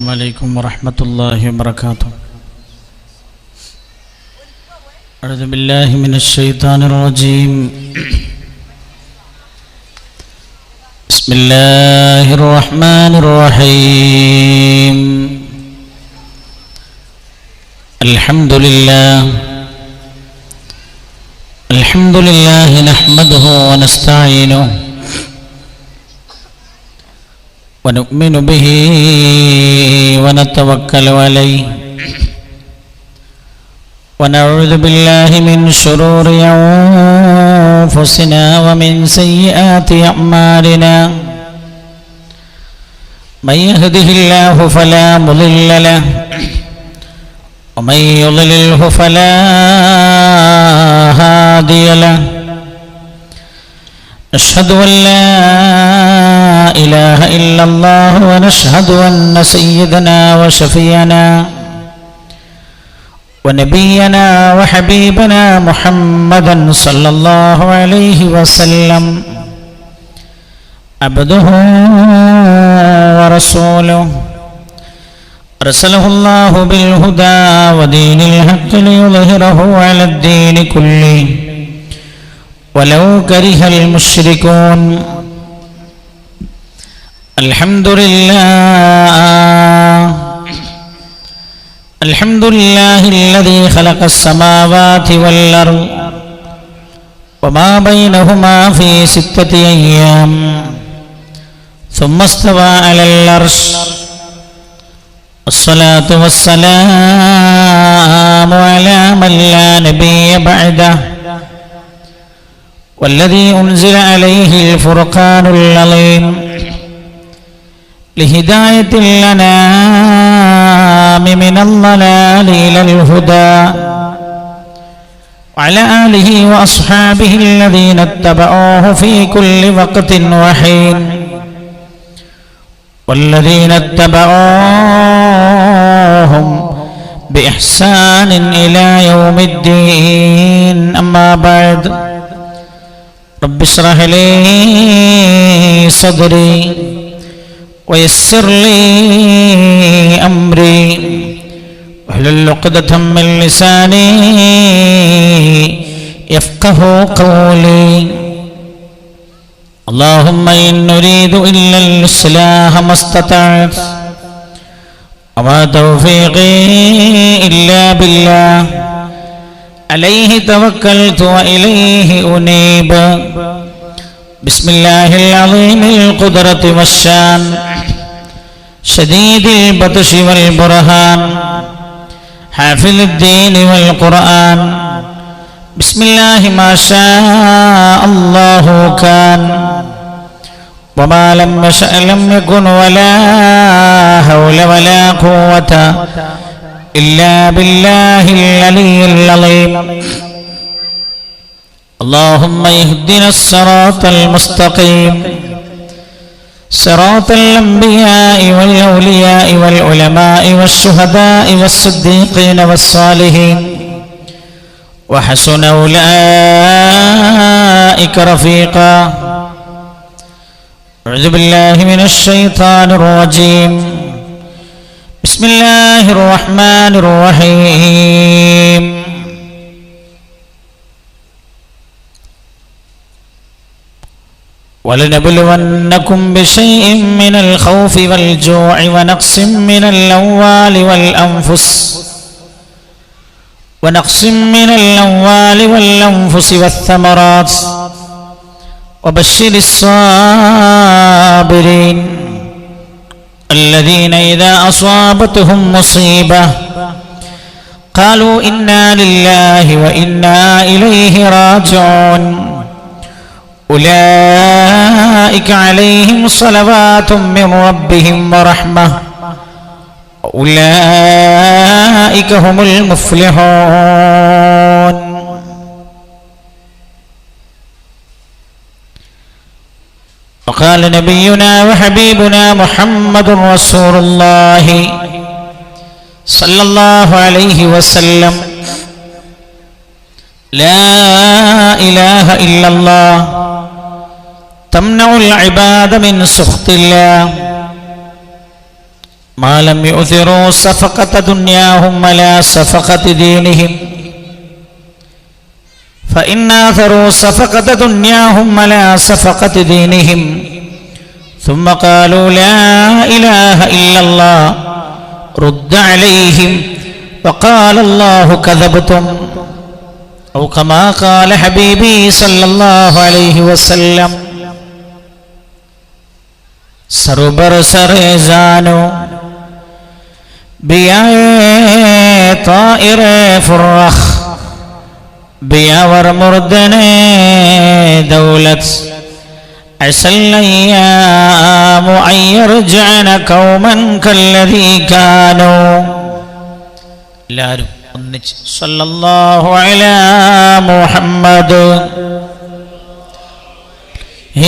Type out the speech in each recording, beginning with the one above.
عليكم ورحمة الله وبركاته. أعوذ بالله من الشيطان الرجيم. بسم الله الرحمن الرحيم. الحمد لله نحمده ونستعينه ونؤمن به ونتوكل عليه ونعوذ بالله من شرور أنفسنا ومن سيئات أعمالنا. من يهده الله فلا مضل له ومن يضلله فلا هادي له. نشهد أن لا إله إلا الله ونشهد أن سيدنا وشفيعنا ونبينا وحبيبنا محمدا صلى الله عليه وسلم عبده ورسوله أرسله الله بالهدى ودين الحق ليظهره على الدين كله ولو كره المشركون. الحمد لله الذي خلق السماوات والأرض وما بينهما في 6 أيام ثم استوى على العرش. الصلاة والسلام على من لا نبي بعده والذي أنزل عليه الفرقان العظيم لهداية الأنام من الضلال إلى الهدى وعلى آله وأصحابه الذين اتبعوه في كل وقت وحين والذين اتبعوهم بإحسان إلى يوم الدين. أما بعد، رب اشرح لي صدري ويسر لي أمري واحلل عقدة من لساني يفقه قولي. اللهم إن نريد إلا الإصلاح ما استطعت وما توفيقي إلا بالله عليه توكلت وإليه أنيب. بسم الله العظيم القدرة والشان شديد البطش والبرهان حافظ الدين والقرآن. بسم الله ما شاء الله كان وما لم يشأ لم يكن ولا حول ولا قوة إلا بالله العلي العظيم. اللهم اهدنا الصراط المستقيم صراط الأنبياء والأولياء والعلماء والشهداء والصديقين والصالحين وحسن أولئك رفيقا. أعوذ بالله من الشيطان الرجيم. بسم الله الرحمن الرحيم. ولنبلونكم بشيء من الخوف والجوع ونقص من الأموال والأنفس والثمرات وبشر الصابرين الذين إذا أصابتهم مصيبة قالوا إنا لله وإنا إليه راجعون. أولئك عليهم صلوات من ربهم ورحمة أولئك هم المفلحون. وقال نبينا وحبيبنا محمد رسول الله صلى الله عليه وسلم: لا إله إلا الله تمنع العباد من سخط الله ما لم يؤثروا صفقة دنياهم ولا صفقة دينهم فإن آثروا صفقة دنياهم ولا صفقة دينهم ثم قالوا لا إله إلا الله رد عليهم وقال الله كذبتم أو كما قال حبيبي صلى الله عليه وسلم سربر سرزانو بيا طائر فرخ بيا ورمردن دولت عسى الأيام أن يرجعن قوما كالذي كانوا صلى الله على محمد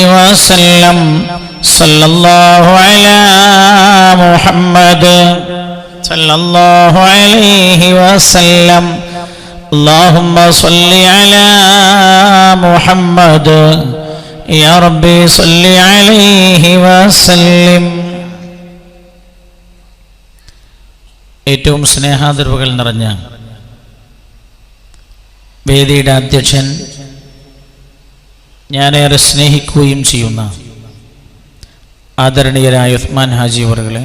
وسلم صلى الله على محمد صلى الله عليه وسلم اللهم صل على محمد يا ربي صل عليه وسلم. ഏറ്റവും സ്നേഹാദരവുകൾ നിറഞ്ഞ വേദിയുടെ അധ്യക്ഷൻ, ഞാനേറെ സ്നേഹിക്കുകയും ചെയ്യുന്ന ആദരണീയരായ ഉസ്മാൻ ഹാജി അവറുകളെ,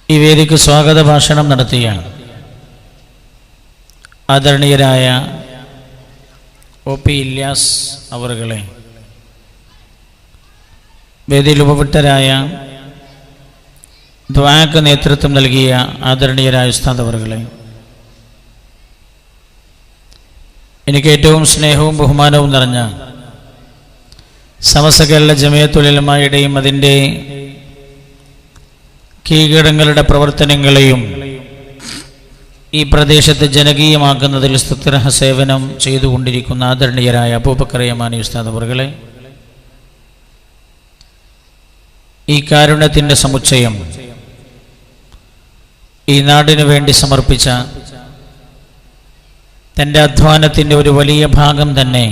ഈ വേദിക്ക് സ്വാഗത ഭാഷണം നടത്തിയ ആദരണീയരായ OP ഇല്യാസ് അവറുകളെ, വേദിയിൽ ഉപവിട്ടരായ ദുആക്ക് നേതൃത്വം നൽകിയ ആദരണീയരായ ഉസ്താദ് അവറുകളെ, എനിക്ക് ഏറ്റവും സ്നേഹവും ബഹുമാനവും നിറഞ്ഞ സമസ്ത കേരള ജമിയത്തുൽ ഉലമായുടെയും അതിൻ്റെ കീഴ്ഘടകങ്ങളുടെ പ്രവർത്തനങ്ങളെയും ഈ പ്രദേശത്ത് ജനകീയമാക്കുന്നതിൽ സ്തുത്യർഹ സേവനം ചെയ്തുകൊണ്ടിരിക്കുന്ന ആദരണീയരായ അബൂബക്കർ യമാനി ഉസ്താദ് അവറുകളെ, ഈ കാരുണ്യത്തിൻ്റെ സമുച്ചയം ഈ നാടിനു വേണ്ടി സമർപ്പിച്ച, തൻ്റെ അധ്വാനത്തിൻ്റെ ഒരു വലിയ ഭാഗം തന്നെ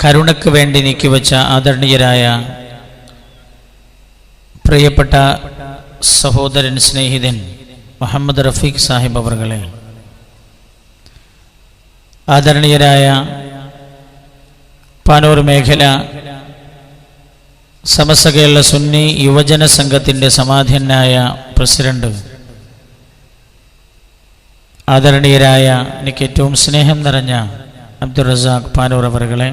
കരുണയ്ക്ക് വേണ്ടി നീക്കിവെച്ച ആദരണീയരായ പ്രിയപ്പെട്ട സഹോദരൻ, സ്നേഹിതൻ മുഹമ്മദ് റഫീഖ് സാഹിബ് അവറുകളെ, ആദരണീയരായ പാനൂർ മേഖല സമസ്ത കേരള സുന്നി യുവജന സംഘത്തിൻ്റെ സമാധാനായ പ്രസിഡന്റ്, ആദരണീയരായ എനിക്ക് ഏറ്റവും സ്നേഹം നിറഞ്ഞ അബ്ദുൾ റസാഖ് പാനൂർ അവറുകളെ,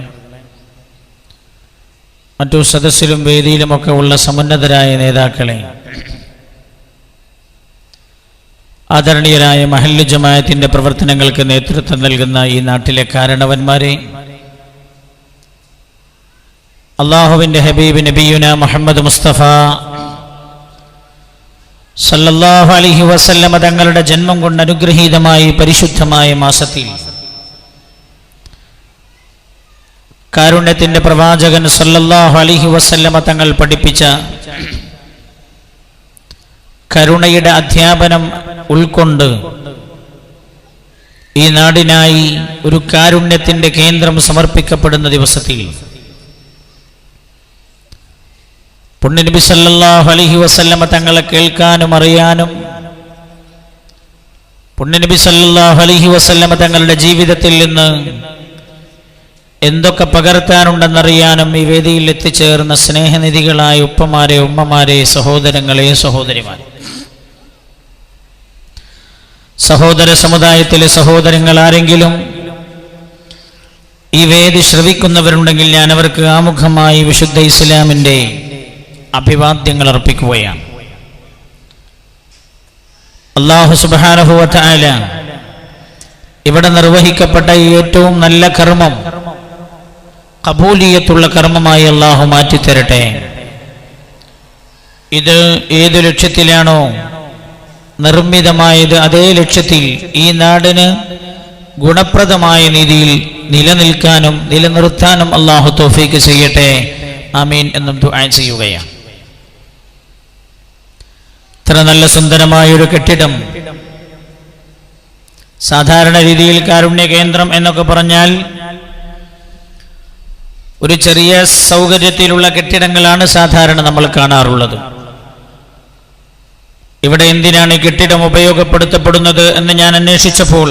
മറ്റു സദസ്സിലും വേദിയിലുമൊക്കെ ഉള്ള സമുന്നതരായ നേതാക്കളെ, ആദരണീയരായ മഹല്ല് ജമാഅത്തിൻ്റെ പ്രവർത്തനങ്ങൾക്ക് നേതൃത്വം നൽകുന്ന ഈ നാട്ടിലെ കാരണവന്മാരെ, അല്ലാഹുവിൻ്റെ ഹബീബ് നബിയുന മുഹമ്മദ് മുസ്തഫ സല്ലല്ലാഹു അലൈഹി വസല്ലമ തങ്ങളുടെ ജന്മം കൊണ്ട് അനുഗ്രഹീതമായി പരിശുദ്ധമായ മാസത്തിൽ കാരുണ്യത്തിൻ്റെ പ്രവാചകൻ സല്ലല്ലാഹു അലൈഹി വസല്ലമ തങ്ങൾ പഠിപ്പിച്ച കരുണയുടെ അധ്യാപനം ഉൾക്കൊണ്ട് ഈ നാടിനായി ഒരു കാരുണ്യത്തിൻ്റെ കേന്ദ്രം സമർപ്പിക്കപ്പെടുന്ന ദിവസത്തിൽ പുണ്യനബി സല്ലല്ലാഹു അലൈഹി വസല്ലമ തങ്ങളെ കേൾക്കാനും അറിയാനും, പുണ്യനബി സല്ലല്ലാഹു അലൈഹി വസല്ലമ തങ്ങളുടെ ജീവിതത്തിൽ നിന്ന് എന്തൊക്കെ പകർത്താനുണ്ടെന്നറിയാനും ഈ വേദിയിൽ എത്തിച്ചേർന്ന സ്നേഹനിധികളായ ഉപ്പമാരെ, ഉമ്മമാരെ, സഹോദരങ്ങളെ, സഹോദരിമാരെ, സഹോദര സമുദായത്തിലെ സഹോദരങ്ങൾ ആരെങ്കിലും ഈ വേദി ശ്രവിക്കുന്നവരുണ്ടെങ്കിൽ ഞാൻ അവർക്ക് ആമുഖമായി വിശുദ്ധ ഇസ്ലാമിൻ്റെ അഭിവാദ്യങ്ങൾ അർപ്പിക്കുകയാണ്. അല്ലാഹു സുബ്ഹാനഹു വ തആല ഇവിടെ നിർവഹിക്കപ്പെട്ട ഏറ്റവും നല്ല കർമ്മം ഖബൂലിയത്തുള്ള കർമ്മമായി അല്ലാഹു മാറ്റിത്തരട്ടെ. ഇത് ഏതു ലക്ഷ്യത്തിലാണോ നിർമ്മിതമായത് അതേ ലക്ഷ്യത്തിൽ ഈ നാടിന് ഗുണപ്രദമായ രീതിയിൽ നിലനിൽക്കാനും നിലനിർത്താനും അല്ലാഹു തൗഫീഖ് ചെയ്യട്ടെ. ആമീൻ എന്നും ദുആ ചെയ്യുകയാണ്. ഇത്ര നല്ല സുന്ദരമായൊരു കെട്ടിടം, സാധാരണ രീതിയിൽ കാരുണ്യ കേന്ദ്രം എന്നൊക്കെ പറഞ്ഞാൽ ഒരു ചെറിയ സൗകര്യത്തിലുള്ള കെട്ടിടങ്ങളാണ് സാധാരണ നമ്മൾ കാണാറുള്ളത്. ഇവിടെ എന്തിനാണ് ഈ കെട്ടിടം ഉപയോഗപ്പെടുത്തപ്പെടുന്നത് എന്ന് ഞാൻ അന്വേഷിച്ചപ്പോൾ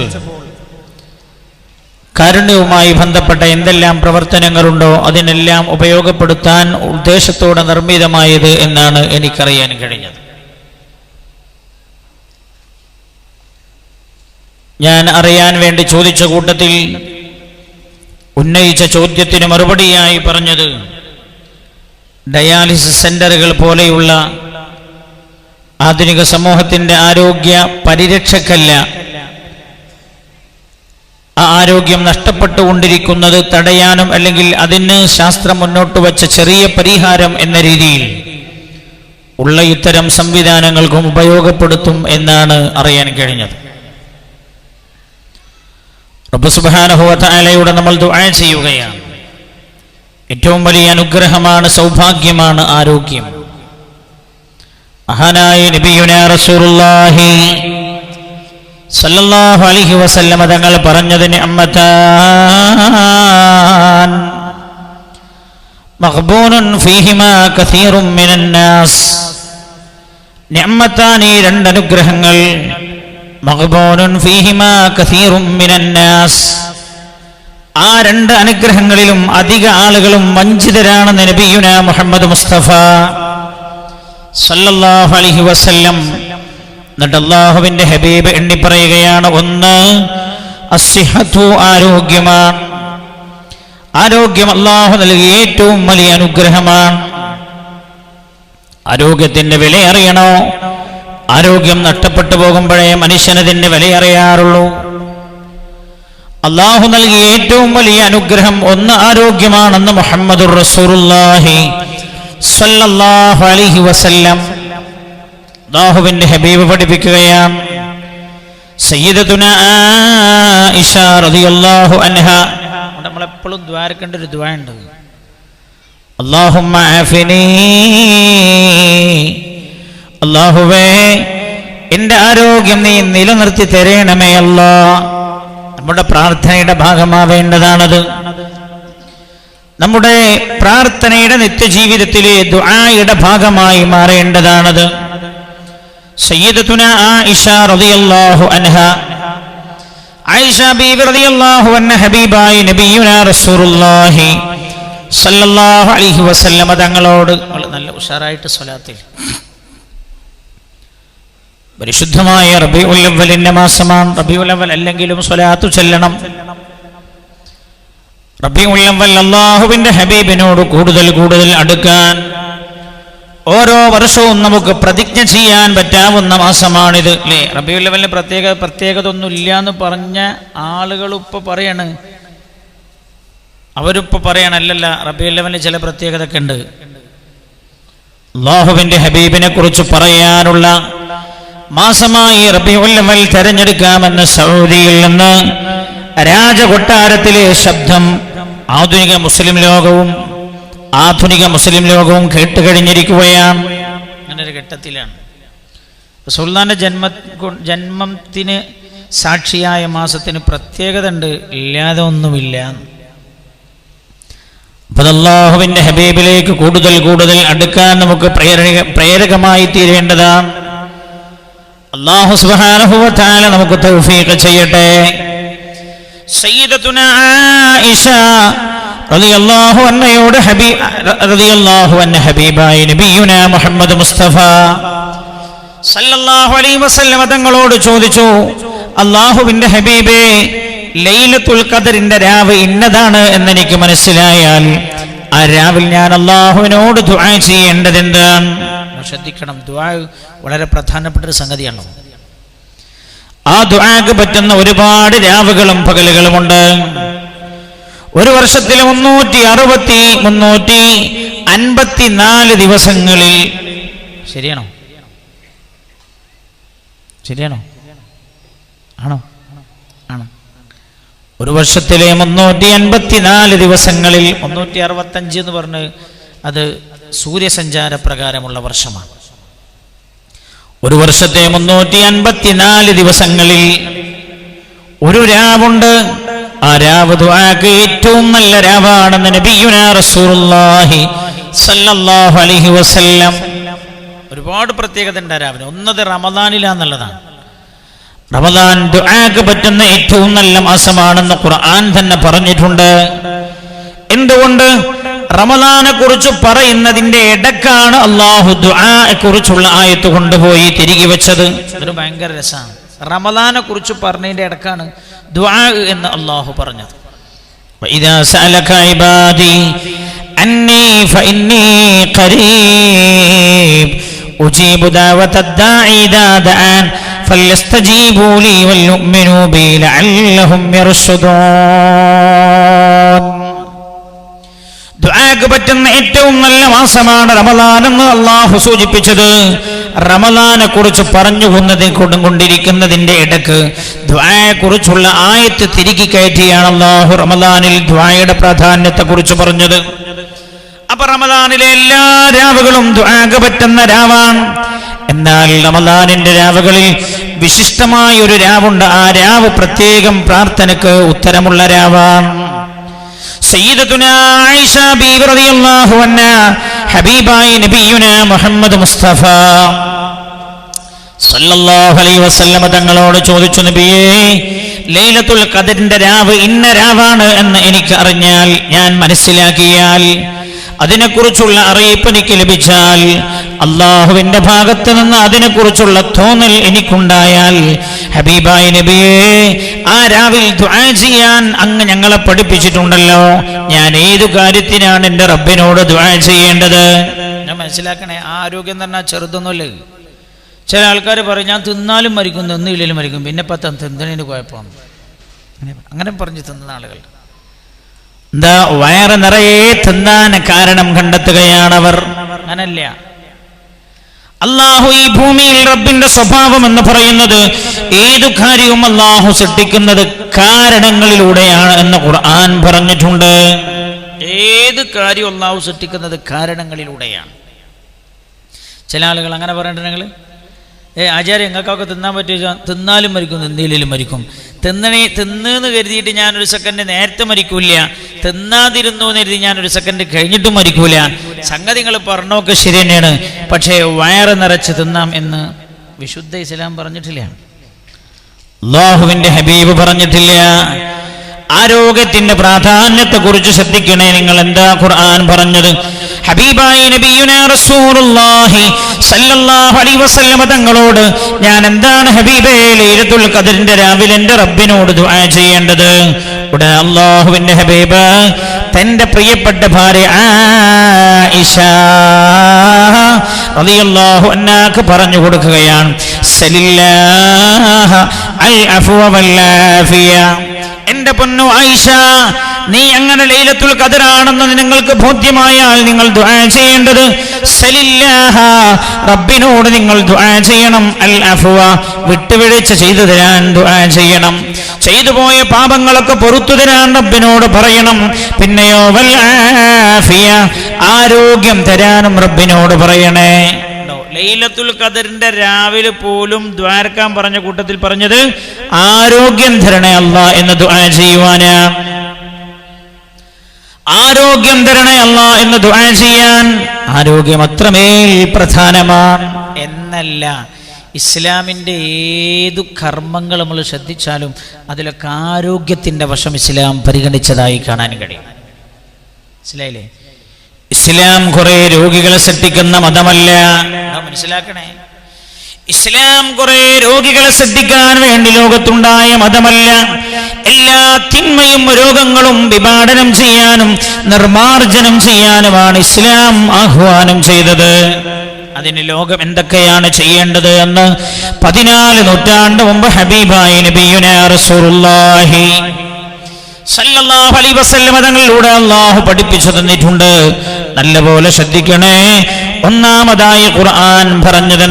കാരുണ്യവുമായി ബന്ധപ്പെട്ട എന്തെല്ലാം പ്രവർത്തനങ്ങളുണ്ടോ അതിനെല്ലാം ഉപയോഗപ്പെടുത്താൻ ഉദ്ദേശത്തോടെ നിർമ്മിതമായത് എന്നാണ് എനിക്കറിയാൻ കഴിഞ്ഞത്. ഞാൻ അറിയാൻ വേണ്ടി ചോദിച്ച കൂട്ടത്തിൽ ഉന്നയിച്ച ചോദ്യത്തിന് മറുപടിയായി പറഞ്ഞത്, ഡയാലിസിസ് സെന്ററുകൾ പോലെയുള്ള ആധുനിക സമൂഹത്തിന്റെ ആരോഗ്യ പരിരക്ഷക്കല്ല, ആ ആരോഗ്യം നഷ്ടപ്പെട്ടുകൊണ്ടിരിക്കുന്നത് തടയാനും അല്ലെങ്കിൽ അതിന് ശാസ്ത്രം മുന്നോട്ട് വച്ച ചെറിയ പരിഹാരം എന്ന രീതിയിൽ ഉള്ള ഇത്തരം സംവിധാനങ്ങൾക്കും ഉപയോഗപ്പെടുത്തും എന്നാണ് അറിയാൻ കഴിഞ്ഞത്. റബ്ബ് സുബ്ഹാനഹു വ തആലയോട് നമ്മൾ ദുആ ചെയ്യുകയാണ്. ഏറ്റവും വലിയ അനുഗ്രഹമാണ്, സൗഭാഗ്യമാണ് ആരോഗ്യം. മഹാനായ നബിയുനാ റസൂലുള്ളാഹി സല്ലല്ലാഹു അലൈഹി വസല്ലം തങ്ങൾ പറഞ്ഞത്, നിഅമതാൻ മഖ്ബൂനുൻ ഫീഹിമാ കസീറുൻ മിനൻ നാസ്. നിഅമതാൻ, ഈ രണ്ട് അനുഗ്രഹങ്ങൾ, മഖ്ബൂനുൻ ഫീഹിമാ കസീറുൻ മിനൻ നാസ്, ആ രണ്ട് അനുഗ്രഹങ്ങളിലും അധിക ആളുകളും വഞ്ചിതരാണെന്ന് നബിയുനാ മുഹമ്മദ് മുസ്തഫ സല്ലല്ലാഹു അലൈഹി വസല്ലം. എന്നിട്ട് അല്ലാഹുവിന്റെ ഹബീബ് എണ്ണി പറയുകയാണ്, ഒന്ന് അസ്സിഹത്തു, ആരോഗ്യമാണ്. ആരോഗ്യം അല്ലാഹു നൽകിയ ഏറ്റവും വലിയ അനുഗ്രഹമാണ്. ആരോഗ്യത്തിന്റെ വില അറിയണോ? ആരോഗ്യം നഷ്ടപ്പെട്ടു പോകുമ്പോഴേ മനുഷ്യനതിന്റെ വില അറിയാറുള്ളൂ. അല്ലാഹു നൽകിയ ഏറ്റവും വലിയ അനുഗ്രഹം ഒന്ന് ആരോഗ്യമാണെന്ന് മുഹമ്മദുർ റസൂലുള്ളാഹി സല്ലല്ലാഹു അലൈഹി വസല്ലം അല്ലാഹുവിന്റെ ഹബീബ് പഠിപ്പിക്കുകയാണ്. സയ്യിദത്തുനാ ആയിഷ റളിയല്ലാഹു അൻഹ, നമ്മൾ എപ്പോഴും ദ്വാരക്കേണ്ട ഒരു ദുആ ഉണ്ട്, അല്ലാഹുമ്മ ആഫിനി, അല്ലാഹുവേ എൻ്റെ ആരോഗ്യം നീ നിലനിർത്തി തരണമേ അല്ലാഹ്. നമ്മുടെ പ്രാർത്ഥനയുടെ ഭാഗമാവേണ്ടതാണത്. നമ്മുടെ പ്രാർത്ഥനയുടെ നിത്യജീവിതത്തിലെ ദുആയുടെ ഭാഗമായി മാറേണ്ടതാണത്. സയ്യിദത്തുനാ ആയിഷ റളിയല്ലാഹു അൻഹ, ആയിഷ ബീവി റളിയല്ലാഹു അൻഹ ഹബീബായി നബിയുനാ റസൂലുള്ളാഹി സല്ലല്ലാഹു അലൈഹി വസല്ലം തങ്ങളോട് നല്ല ഉഷാറായിട്ട് സ്വലാത്തിൽ, പരിശുദ്ധമായ റബീഉൽ അവ്വലിന്റെ മാസമാണ്. റബീഉൽ അവ്വൽ അല്ലെങ്കിലും സ്വലാത്തു ചൊല്ലണം. റബീഉൽ അവ്വൽ അല്ലാഹുവിന്റെ ഹബീബിനോട് കൂടുതൽ കൂടുതൽ അടുക്കാൻ ഓരോ വർഷവും നമുക്ക് പ്രതിജ്ഞ ചെയ്യാൻ പറ്റാവുന്ന മാസമാണിത്, അല്ലേ? റബീഉൽ അവ്വലിന് പ്രത്യേകത ഒന്നും ഇല്ല എന്ന് പറഞ്ഞ ആളുകൾ ഇപ്പൊ പറയാണ്, അവരിപ്പോ പറയണല്ല, റബീഉൽ അവ്വലിന് ചില പ്രത്യേകതയൊക്കെ ഉണ്ട്. അല്ലാഹുവിന്റെ ഹബീബിനെ കുറിച്ച് പറയാനുള്ള മാസമായി റബീഉൽ അവ്വൽ തെരഞ്ഞെടുക്കാമെന്ന് സൗദിയിൽ നിന്ന് രാജകൊട്ടാരത്തിലെ ശബ്ദം ആധുനിക മുസ്ലിം കേട്ടുകഴിഞ്ഞിരിക്കുകയാണ്. അങ്ങനെ ഒരു ഘട്ടത്തിലാണ് റസൂലുള്ളാഹിന്റെ ജന്മത്തിന് സാക്ഷിയായ മാസത്തിന് പ്രത്യേകത ഉണ്ട്, ഇല്ലാതെ ഒന്നുമില്ല. അപ്പോൾ അല്ലാഹുവിന്റെ ഹബീബിലേക്ക് കൂടുതൽ കൂടുതൽ അടുക്കാൻ നമുക്ക് പ്രേരകമായി തീരേണ്ടതാണ്. അല്ലാഹു സുബ്ഹാനഹു വ തആല നമുക്ക് തൗഫീഖ് ചെയ്യട്ടെ. സയ്യിദത്തുനാ ആയിഷ റളിയല്ലാഹു അൻഹയോട് റളിയല്ലാഹു അൻഹ ഹബീബായ നബിയുനാ മുഹമ്മദ് മുസ്തഫ സല്ലല്ലാഹു അലൈഹി വസല്ലം തങ്ങളോട് ചോദിച്ചു, അല്ലാഹുവിന്റെ ഹബീബേ, ലൈലത്തുൽ ഖദറിന്റെ രാവ് ഇന്നതാണ് എന്നെനിക്ക് മനസ്സിലായാൽ ആ രാവിൽ ഞാൻ അല്ലാഹുവിനോട് ദുആ ചെയ്യേണ്ടത് എന്താണ്? ശ്രദ്ധിക്കണം, ദുആ വളരെ പ്രധാനപ്പെട്ട ഒരു സംഗതിയാണ്. ആ ദുആക്ക് പറ്റുന്ന ഒരുപാട് രാവുകളും പകലുകളുമുണ്ട്. ഒരു വർഷത്തിൽ 354 ദിവസങ്ങളിൽ, ശരിയാണോ? ആണോ? ആണ്. ഒരു വർഷത്തിലെ 354 ദിവസങ്ങളിൽ 365 എന്ന് പറഞ്ഞ് അത് സൂര്യസഞ്ചാര പ്രകാരമുള്ള വർഷമാണ്. ഒരു വർഷത്തെ 354 ദിവസങ്ങളിൽ ഒരു രാവുണ്ട്. ആ രാവ് ദുആക്ക് ഏറ്റവും നല്ല രാവാണെന്ന് നബിയുനാ റസൂലുള്ളാഹി സല്ലല്ലാഹു അലൈഹി വസല്ലം. ഒരുപാട് പ്രത്യേകത ഉണ്ട് രാവിലെ. ഒന്നത് റമദാനിലാന്നുള്ളതാണ്. റമദാൻ ദുആക്ക് പറ്റുന്ന ഏറ്റവും നല്ല മാസമാണെന്ന് ഖുർആൻ തന്നെ പറഞ്ഞിട്ടുണ്ട്. എന്തുകൊണ്ട്? റമദാനെ കുറിച്ച് പറയുന്നതിന്റെ ഇടക്കാണ് അള്ളാഹു ദുആയെ കുറിച്ചുള്ള ആയത്ത് കൊണ്ടുപോയി തിരികെ വെച്ചത്. അതൊരു ഭയങ്കര രസമാണ്. റമദാനെ കുറിച്ച് പറഞ്ഞതിന്റെ ഇടക്കാണ് ദുആ എന്ന് അള്ളാഹു പറഞ്ഞത്. വഇദാ സഅലക ഇബാദി അന്നി ഫഇന്നി ഖരീബ് ഉജീബു ദഅവതദ് ദാഇ ഇദാ ദഅൻ ഫലസ്തജീബൂ ലി വൽയുഅ്മിനൂ ബി ലഅല്ലഹും യർഷുദൂൻ. ദുആക്ക് പറ്റുന്ന ഏറ്റവും നല്ല മാസമാണ് റമദാൻ എന്ന് അള്ളാഹു സൂചിപ്പിച്ചത്. റമദാനെ കുറിച്ച് കൊണ്ടിരിക്കുന്നതിന്റെ ഇടക്ക് ദുആയെ കുറിച്ചുള്ള ആയത്ത് തിരികെ കയറ്റിയാണ് അള്ളാഹു റമദാനിൽ ദുആയുടെ പ്രാധാന്യത്തെ കുറിച്ച് പറഞ്ഞത്. അപ്പൊ റമദാനിലെ എല്ലാ രാവുകളും ദുആക്ക് പറ്റുന്ന രാവാണ്. എന്നാൽ റമദാനിന്റെ രാവുകളിൽ വിശിഷ്ടമായ ഒരു രാവുണ്ട്. ആ രാവ് പ്രത്യേകം പ്രാർത്ഥനയ്ക്ക് ഉത്തരമുള്ള രാവാണ്. സയ്യിദത്തുനാ ആയിഷ ബീവി റളിയല്ലാഹു അൻഹാ ഹബീബായ നബിയുനാ മുഹമ്മദ് മുസ്തഫ സല്ലല്ലാഹു അലൈഹി വസല്ലം തങ്ങളോട് ചോദിച്ചു, നബിയേ, ലൈലത്തുൽ ഖദറിന്റെ രാവ് ഇന്ന രാവാണ് എന്ന് എനിക്ക് അറിഞ്ഞാൽ, ഞാൻ മനസ്സിലാക്കിയാൽ, അതിനെക്കുറിച്ചുള്ള അറിയിപ്പ് എനിക്ക് ലഭിച്ചാൽ, അള്ളാഹുവിന്റെ ഭാഗത്ത് നിന്ന് അതിനെക്കുറിച്ചുള്ള തോന്നൽ എനിക്കുണ്ടായാൽ, ഹബീബായ നബിയേ, ആ രാവിൽ ദുആ ചെയ്യാൻ അങ്ങ് ഞങ്ങളെ പഠിപ്പിച്ചിട്ടുണ്ടല്ലോ. ഞാൻ ഏതു കാര്യത്തിനാണ് എൻ്റെ റബ്ബിനോട് ദുആ ചെയ്യേണ്ടത്? ഞാൻ മനസ്സിലാക്കണേ, ആരോഗ്യം എന്ന് പറഞ്ഞാൽ ചെറുതൊന്നുമല്ലേ. ചില ആൾക്കാർ പറയും ഞാൻ തിന്നാലും മരിക്കും തിന്നില്ലെങ്കിലും മരിക്കും, പിന്നെ തിന്നതിന് കുഴപ്പമാണ്, അങ്ങനെ പറഞ്ഞ് തിന്നുന്ന ആളുകൾ. എന്താ? വയറ് നിറയെ തിന്നാൻ കാരണം കണ്ടെത്തുകയാണവർ. അങ്ങനല്ല. അള്ളാഹു ഈ ഭൂമിയിൽ റബ്ബിന്റെ സ്വഭാവം എന്ന് പറയുന്നത് ഏതു കാര്യവും അള്ളാഹു സൃഷ്ടിക്കുന്നത് കാരണങ്ങളിലൂടെയാണ് എന്ന് ഖുർആൻ പറഞ്ഞിട്ടുണ്ട്. ഏത് കാര്യവും അള്ളാഹു സൃഷ്ടിക്കുന്നത് കാരണങ്ങളിലൂടെയാണ്. ചില ആളുകൾ അങ്ങനെ പറഞ്ഞിട്ടുണ്ടെങ്കിൽ ആചാര്യ എങ്ങൾക്കൊക്കെ തിന്നാൻ പറ്റുക, തിന്നാലും മരിക്കും തിന്നിയിലും മരിക്കും. തിന്നെന്ന് കരുതിയിട്ട് ഞാനൊരു സെക്കൻഡ് നേരത്തെ മരിക്കൂല, തിന്നാതിരുന്നു എന്ന് കരുതി ഞാനൊരു സെക്കൻഡ് കഴിഞ്ഞിട്ടും മരിക്കൂല. സംഗതികൾ പറഞ്ഞൊക്കെ ശരി തന്നെയാണ്, പക്ഷേ വയറ് നിറച്ച് തിന്നാം എന്ന് വിശുദ്ധ ഇസ്ലാം പറഞ്ഞിട്ടില്ല, അല്ലാഹുവിന്റെ ഹബീബ് പറഞ്ഞിട്ടില്ല. ആരോഗ്യത്തിന്റെ പ്രാധാന്യത്തെ കുറിച്ച് ശ്രദ്ധിക്കണേ നിങ്ങൾ. എന്താ ഖുർആൻ പറഞ്ഞത്? ഹബീബായ നബിയുനാ റസൂലുള്ളാഹി സല്ലല്ലാഹു അലൈഹി വസല്ലം തങ്ങളോട് ഞാൻ എന്താണ് ഹബീബേ ലൈലത്തുൽ ഖദറിന്റെ രാവിലെ എൻ്റെ റബ്ബിനോട് ദുആ ചെയ്യേണ്ടത്? ഉടനെ അല്ലാഹുവിന്റെ ഹബീബ് തന്റെ പ്രിയപ്പെട്ട ഭാര്യ ആയിഷ റളിയല്ലാഹു അൻഹാക്ക് പറഞ്ഞു കൊടുക്കുകയാണ്, സലില്ലാഹ അൽ അഫ്വ വൽ ആഫിയ. എന്റെ പൊന്നു ആയിഷ, നീ അങ്ങനെ ലൈലത്തുൽ ഖദറാണെന്ന് നിങ്ങൾക്ക് ബോധ്യമായാൽ നിങ്ങൾ ദുആ ചെയ്യേണ്ടത് സലില്ലാഹ, റബ്ബിനോട് നിങ്ങൾ ദുആ ചെയ്യണം. അൽ അഫ്വ, വിട്ടുവീഴ്ച ചെയ്തു തരാൻ ദുആ ചെയ്യണം. ചെയ്തു പോയ പാപങ്ങളൊക്കെ പൊറുത്തു തരാൻ റബ്ബിനോട് പറയണം. പിന്നെയോ വൽ ആഫിയ, ആരോഗ്യം തരാനും റബ്ബിനോട് പറയണേ. ലൈലത്തുൽ ഖദറിന്റെ രാവിലെ പോലും ദ്വാരക്കാൻ പറഞ്ഞ കൂട്ടത്തിൽ പറഞ്ഞത് ആരോഗ്യം തരണേ അല്ലാ എന്ന് ദുആ ചെയ്യുവാനാ. ആരോഗ്യം തരണേ അല്ലാ എന്ന് ദുആ ചെയ്യാൻ. ആരോഗ്യം അത്രമേൽ പ്രധാനമാണ് എന്നല്ല, ഇസ്ലാമിന്റെ ഏതു കർമ്മങ്ങൾ നമ്മൾ ശ്രദ്ധിച്ചാലും അതിലൊക്കെ ആരോഗ്യത്തിന്റെ വശം ഇസ്ലാം പരിഗണിച്ചതായി കാണാൻ കഴിയും. മനസ്സിലായില്ലേ? ഇസ്ലാം കുറെ രോഗികളെ സൃഷ്ടിക്കുന്ന മതമല്ല, മനസ്സിലാക്കണേ. ഇസ്ലാം കുറെ രോഗികളെ സൃഷ്ടിക്കാൻ വേണ്ടി ലോകത്തുണ്ടായ മതമല്ല. എല്ലാ തിന്മയും രോഗങ്ങളും വിഭാടനം ചെയ്യാനും നിർമാർജനം ചെയ്യാനുമാണ് ഇസ്ലാം ആഹ്വാനം ചെയ്തത്. അതിന് ലോകം എന്തൊക്കെയാണ് ചെയ്യേണ്ടത് എന്ന് 14 നൂറ്റാണ്ട് മുമ്പ് ഹബീബായ നബിയുനാ റസൂലുള്ളാഹി സല്ലല്ലാഹു അലൈഹി വസല്ലം തങ്ങളിലൂടെ അല്ലാഹു പഠിപ്പിച്ചു തന്നിട്ടുണ്ട്. നല്ലപോലെ ശ്രദ്ധിക്കണേ. ഒന്നാമതായി ഖുർആൻ പറഞ്ഞത്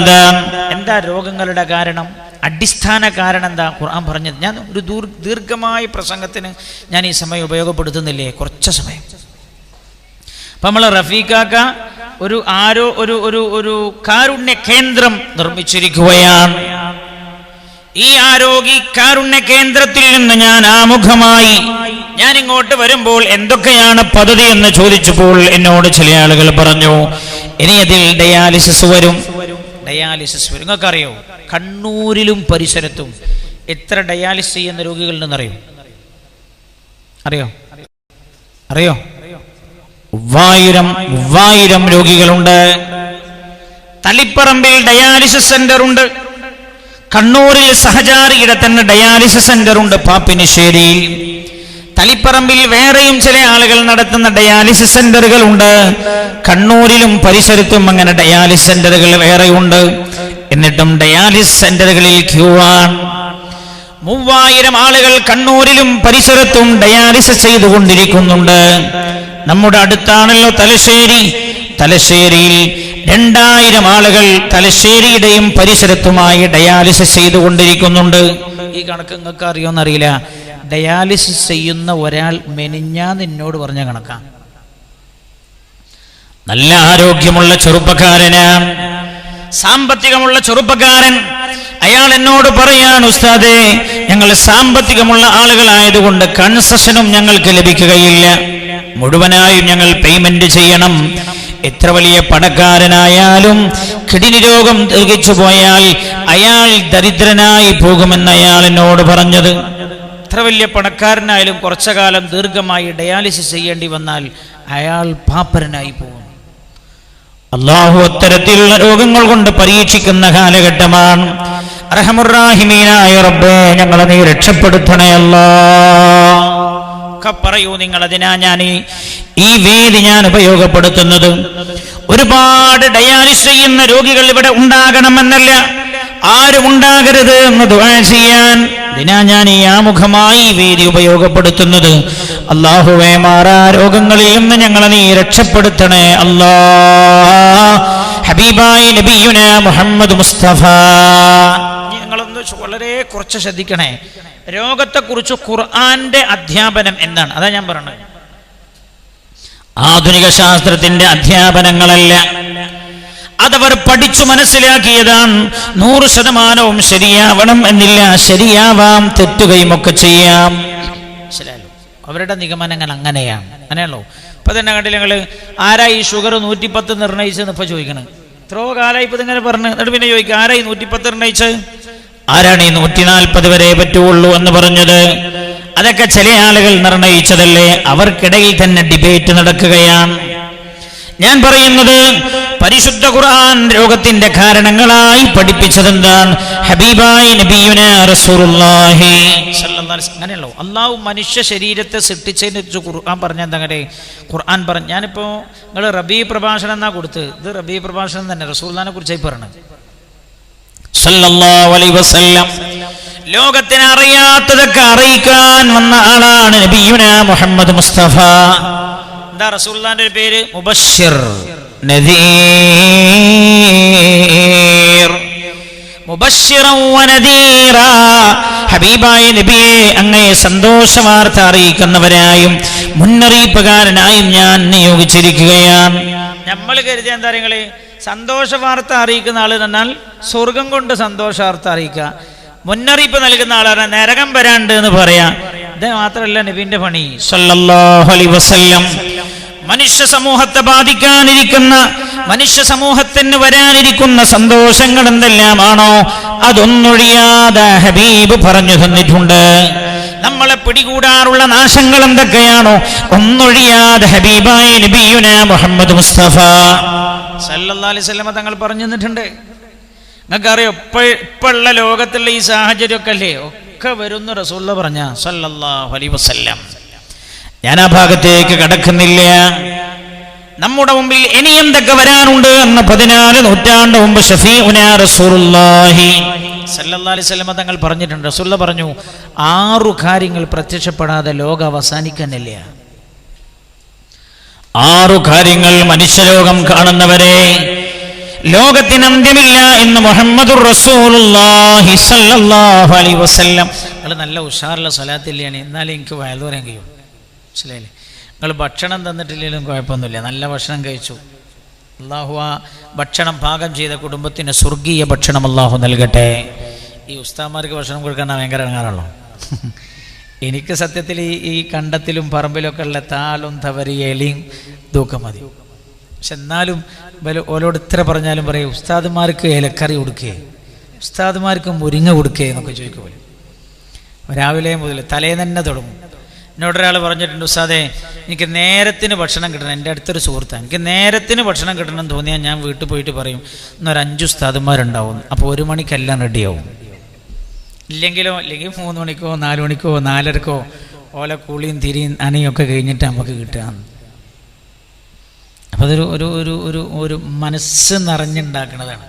എന്താ രോഗങ്ങളുടെ കാരണം, അടിസ്ഥാന കാരണം എന്താ ഖുർആൻ പറഞ്ഞത്? ഞാൻ ഒരു ദീർഘമായ പ്രസംഗത്തിന് ഞാൻ ഈ സമയം ഉപയോഗപ്പെടുത്തുന്നില്ലേ, കുറച്ച് സമയം. അപ്പം നമ്മൾ റഫീഖാക്ക ഒരു കാരുണ്യ കേന്ദ്രം നിർമ്മിച്ചിരിക്കുകയാണ്. ഈ ആരോഗ്യ കാരുണ്യ കേന്ദ്രത്തിൽ നിന്ന് ഞാൻ ആമുഖമായി ഞാൻ ഇങ്ങോട്ട് വരുമ്പോൾ എന്തൊക്കെയാണ് പദ്ധതി എന്ന് ചോദിച്ചപ്പോൾ എന്നോട് ചില ആളുകൾ പറഞ്ഞു, ഇനി അതിൽ ഡയാലിസിസ് വരും. നിങ്ങൾക്കറിയോ കണ്ണൂരിലും പരിസരത്തും എത്ര ഡയാലിസിസ് ചെയ്യുന്ന രോഗികളുണ്ടെന്നറിയോ? അറിയോ? 1000 രോഗികളുണ്ട്. തളിപ്പറമ്പിൽ ഡയാലിസിസ് സെന്റർ ഉണ്ട്. കണ്ണൂരിൽ സഹചാരിയുടെ തന്നെ ഡയാലിസിസ് സെന്റർ ഉണ്ട്. പാപ്പിനിശ്ശേരിയിൽ, തളിപ്പറമ്പിൽ വേറെയും ചില ആളുകൾ നടത്തുന്ന ഡയാലിസിസ് സെന്ററുകൾ ഉണ്ട്. കണ്ണൂരിലും പരിസരത്തും അങ്ങനെ ഡയാലിസിസ് സെന്ററുകൾ വേറെയുണ്ട്. എന്നിട്ടും ഡയാലിസിസ് സെന്ററുകളിൽ ക്യൂ ആണ്. 3000 ആളുകൾ കണ്ണൂരിലും പരിസരത്തും ഡയാലിസിസ് ചെയ്തുകൊണ്ടിരിക്കുന്നുണ്ട്. നമ്മുടെ അടുത്താണല്ലോ തലശ്ശേരിയിൽ 2000 ആളുകൾ തലശ്ശേരിയുടെയും പരിസരത്തുമായി ഡയാലിസിസ് ചെയ്തുകൊണ്ടിരിക്കുന്നുണ്ട്. ഈ കണക്ക് നിങ്ങൾക്ക് അറിയോന്നറിയില്ല. ഡയാലിസിസ് ചെയ്യുന്ന ഒരാൾ മെനിഞ്ഞാന്ന് എന്നോട് പറഞ്ഞ കണക്കാണ്. നല്ല ആരോഗ്യമുള്ള ചെറുപ്പക്കാരനാണ്, സാമ്പത്തികമുള്ള ചെറുപ്പക്കാരൻ. അയാൾ എന്നോട് പറയാണ്, ഉസ്താദേ, ഞങ്ങൾ സാമ്പത്തികമുള്ള ആളുകളായതുകൊണ്ട് കൺസെഷനും ഞങ്ങൾക്ക് ലഭിക്കുകയില്ല, മുഴുവനായും ഞങ്ങൾ പേയ്മെന്റ് ചെയ്യണം. എത്ര വലിയ പണക്കാരനായാലും കിഡ്നി രോഗം തികച്ചു പോയാൽ അയാൾ ദരിദ്രനായി പോകുമെന്ന് അയാൾ എന്നോട് പറഞ്ഞത്. എത്ര വലിയ പണക്കാരനായാലും കുറച്ചു കാലം ദീർഘമായി ഡയാലിസിസ് ചെയ്യേണ്ടി വന്നാൽ അയാൾ പാപ്പരനായി പോകും. അല്ലാഹു അത്തരത്തിലുള്ള രോഗങ്ങൾ കൊണ്ട് പരീക്ഷിക്കുന്ന കാലഘട്ടമാണ്. അർഹമുർറാഹിമീനായ റബ്ബേ, ഞങ്ങളെ നീ രക്ഷപ്പെടുത്തണേ അല്ലാഹ്. പറയൂ നിങ്ങൾ. അതിനാ ഞാൻ ഈ വേദി ഞാൻ ഉപയോഗപ്പെടുത്തുന്നത്. ഒരുപാട് ഡയാലിസിസ് ചെയ്യുന്ന രോഗികൾ ഇവിടെ ഉണ്ടാകണമെന്നല്ല, ആരും ഉണ്ടാകരുത് എന്ന് ദുആ ചെയ്യാൻ. ഇതിനാ ഞാൻ ഈ ആമുഖമായി വേദി ഉപയോഗപ്പെടുത്തുന്നത്. അല്ലാഹുവേ, മാറാ രോഗങ്ങളിൽ നിന്ന് ഞങ്ങളെ നീ രക്ഷപ്പെടുത്തണേ അല്ലാഹ്. ഹബീബായ നബിയുനാ മുഹമ്മദ് മുസ്തഫ. ഞങ്ങളൊന്ന് വളരെ കുറച്ച് ശ്രദ്ധിക്കണേ. രോഗത്തെക്കുറിച്ച് ഖുർആന്റെ അധ്യാപനം എന്താണ്? അതാ ഞാൻ പറഞ്ഞത്. ആധുനിക ശാസ്ത്രത്തിന്റെ അധ്യാപനങ്ങളല്ല, അതവർ പഠിച്ചു മനസ്സിലാക്കിയതാണ്. 100% ശരിയാവണം എന്നില്ല, ശരിയാവാം, തെറ്റുകയും ഒക്കെ ചെയ്യാം. മനസ്സിലായല്ലോ? അവരുടെ നിഗമനങ്ങൾ അങ്ങനെയാണല്ലോ. ഇപ്പൊ തന്നെ കണ്ടില്ല നിങ്ങൾ, ആരാ ഈ ഷുഗർ 110 നിർണയിച്ചെന്ന് ഇപ്പൊ ചോദിക്കണം. എത്രയോ കാലമായി ഇപ്പൊ ഇങ്ങനെ പറഞ്ഞു. എന്നിട്ട് പിന്നെ ചോദിക്കുക, ആരാ ഈ 110 നിർണയിച്ച്? ആരാണ് ഈ 140 വരെ പറ്റുള്ളൂ എന്ന് പറഞ്ഞത്? അതൊക്കെ ചില ആളുകൾ നിർണയിച്ചതല്ലേ? അവർക്കിടയിൽ തന്നെ ഡിബേറ്റ് നടക്കുകയാണ്. ഞാൻ പറയുന്നത്, പരിശുദ്ധ ഖുർആൻ രോഗത്തിന്റെ കാരണങ്ങളായി പഠിപ്പിച്ചതെന്താണ്? ഹബീബായ നബിയുനാ റസൂലുള്ളാഹി സ്വല്ലല്ലാഹു അലൈഹി വസല്ലം. അങ്ങനെയല്ലോ അള്ളാഹു മനുഷ്യ ശരീരത്തെ സൃഷ്ടിച്ചതിനെ കുറിച്ച് ഖുർആൻ പറഞ്ഞെന്തങ്ങനെ? ഖുർആൻ പറഞ്ഞു. ഞാനിപ്പോ നിങ്ങൾ റബീ പ്രഭാഷണം എന്നാ കൊടുത്ത്, ഇത് റബീ പ്രഭാഷണം തന്നെ റസൂലുള്ളാഹിനെ കുറിച്ചായി പറഞ്ഞത് സല്ലല്ലാഹു അലൈഹി വസല്ലം. ലോകത്തിന് അറിയാത്തതൊക്കെ അറിയിക്കാൻ വന്ന ആളാണ് നബിയുനാ മുഹമ്മദ് മുസ്തഫ. എന്താ റസൂലുള്ളാഹിന്റെ ഒരു പേര്? മുബശ്ശിർ, നദീർ. മുബശ്ശിറൻ വനദീറാ. ഹബീബായ നബിയെ, അങ്ങയെ സന്തോഷ വാർത്ത അറിയിക്കുന്നവരായും മുന്നറിയിപ്പുകാരനായും ഞാൻ നിയോഗിച്ചിരിക്കുകയാണ്. നമ്മൾ കരുതിയ എന്താ നിങ്ങള് സന്തോഷ വാർത്ത അറിയിക്കുന്ന ആള് എന്നാൽ സ്വർഗം കൊണ്ട് സന്തോഷ വാർത്ത അറിയിക്കുക, മുന്നറിയിപ്പ് നൽകുന്ന ആളാണ് നരകം വരാണ്ട് എന്ന് പറയാ. ഇത് മാത്രമല്ല നബിന്റെ പണി സല്ലല്ലാഹു അലൈഹി വസല്ലം. മനുഷ്യ സമൂഹത്തെ ബാധിക്കാനിരിക്കുന്ന, മനുഷ്യ സമൂഹത്തിന് വരാനിരിക്കുന്ന സന്തോഷങ്ങൾ എന്തെല്ലാമാണോ അതൊന്നൊഴിയാതെ ഹബീബ് പറഞ്ഞു തന്നിട്ടുണ്ട്. നമ്മളെ പിടികൂടാറുള്ള നാശങ്ങൾ എന്തൊക്കെയാണോ ഒന്നൊഴിയാതെ ഹബീബായ നബിയുനാ മുഹമ്മദ് മുസ്തഫ സല്ലല്ലാഹു അലൈഹി വസല്ലം തങ്ങൾ പറഞ്ഞു തന്നിട്ടുണ്ട്. നിങ്ങൾക്കറിയോ ഇപ്പോഴുള്ള ലോകത്തുള്ള ഈ സാഹചര്യമൊക്കെ അല്ലേ ഒക്കെ വരുന്ന റസൂലുള്ളാഹി പറഞ്ഞ സല്ലല്ലാഹു അലൈഹി വസല്ലം. ഞാൻ ആ ഭാഗത്തേക്ക് കടക്കുന്നില്ല. നമ്മുടെ മുമ്പിൽ ഇനി എന്തൊക്കെ വരാനുണ്ട് എന്ന് 14 നൂറ്റാണ്ട് മുമ്പ് ഷഫീഉനാ റസൂലുള്ളാഹി സല്ലല്ലാഹു അലൈഹി വസല്ലം തങ്ങൾ പറഞ്ഞിട്ടുണ്ട്. റസൂലുള്ളാഹി പറഞ്ഞു, 6 കാര്യങ്ങൾ പ്രത്യക്ഷപ്പെടാതെ ലോകം അവസാനിക്കുന്നില്ല. 6 കാര്യങ്ങൾ മനുഷ്യലോകം കാണുന്നവരെ ലോകത്തിന് അന്ത്യമില്ല എന്ന് മുഹമ്മദുർ റസൂലുള്ളാഹി സല്ലല്ലാഹു അലൈഹി വസല്ലം. നിങ്ങൾ നല്ല ഉഷാറുള്ള സ്വലാത്തില്ലാണ്, എന്നാലും എനിക്ക് വയലു പറയാൻ കഴിയും. മനസ്സിലായില്ലേ? നിങ്ങൾ ഭക്ഷണം തന്നിട്ടില്ലെങ്കിലും കുഴപ്പമൊന്നുമില്ല, നല്ല ഭക്ഷണം കഴിച്ചു. അള്ളാഹു ആ ഭക്ഷണം പാകം ചെയ്ത കുടുംബത്തിന് സ്വർഗീയ ഭക്ഷണം അള്ളാഹു നൽകട്ടെ. ഈ ഉസ്താദ്മാർക്ക് ഭക്ഷണം കൊടുക്കാൻ ഭയങ്കര ഇടങ്ങാറാണല്ലോ. എനിക്ക് സത്യത്തിൽ ഈ കണ്ടത്തിലും പറമ്പിലൊക്കെ ഉള്ള താളും തവരി എലിയും ഇതൊക്കെ മതി. പക്ഷെ എന്നാലും ഓരോട് ഇത്ര പറഞ്ഞാലും പറയും ഉസ്താദ്മാർക്ക് ഇലക്കറി കൊടുക്കേ, ഉസ്താദ്മാർക്ക് മുരിങ്ങ കൊടുക്കേ എന്നൊക്കെ ചോദിക്കുമ്പോൾ രാവിലെ മുതൽ തലേന്ന് തന്നെ തുടങ്ങും. എന്നോടൊരാൾ പറഞ്ഞിട്ടുണ്ട്, ഉസ്താദേ എനിക്ക് നേരത്തിന് ഭക്ഷണം കിട്ടണം. എൻ്റെ അടുത്തൊരു സുഹൃത്താണ്, എനിക്ക് നേരത്തിന് ഭക്ഷണം കിട്ടണം എന്ന് തോന്നിയാൽ ഞാൻ വീട്ടിൽ പോയിട്ട് പറയും എന്നൊരു 5 ഉസ്താദ്മാരുണ്ടാവും, അപ്പോൾ 1 മണിക്കെല്ലാം റെഡിയാവും. അല്ലെങ്കിൽ 3 മണിക്കോ 4 മണിക്കോ 4:30 ഓല കൂളിയും തിരിയും അനയൊക്കെ കഴിഞ്ഞിട്ട് നമുക്ക് കിട്ടുക. അപ്പം അതൊരു ഒരു ഒരു ഒരു ഒരു മനസ്സ് നിറഞ്ഞുണ്ടാക്കുന്നതാണ്.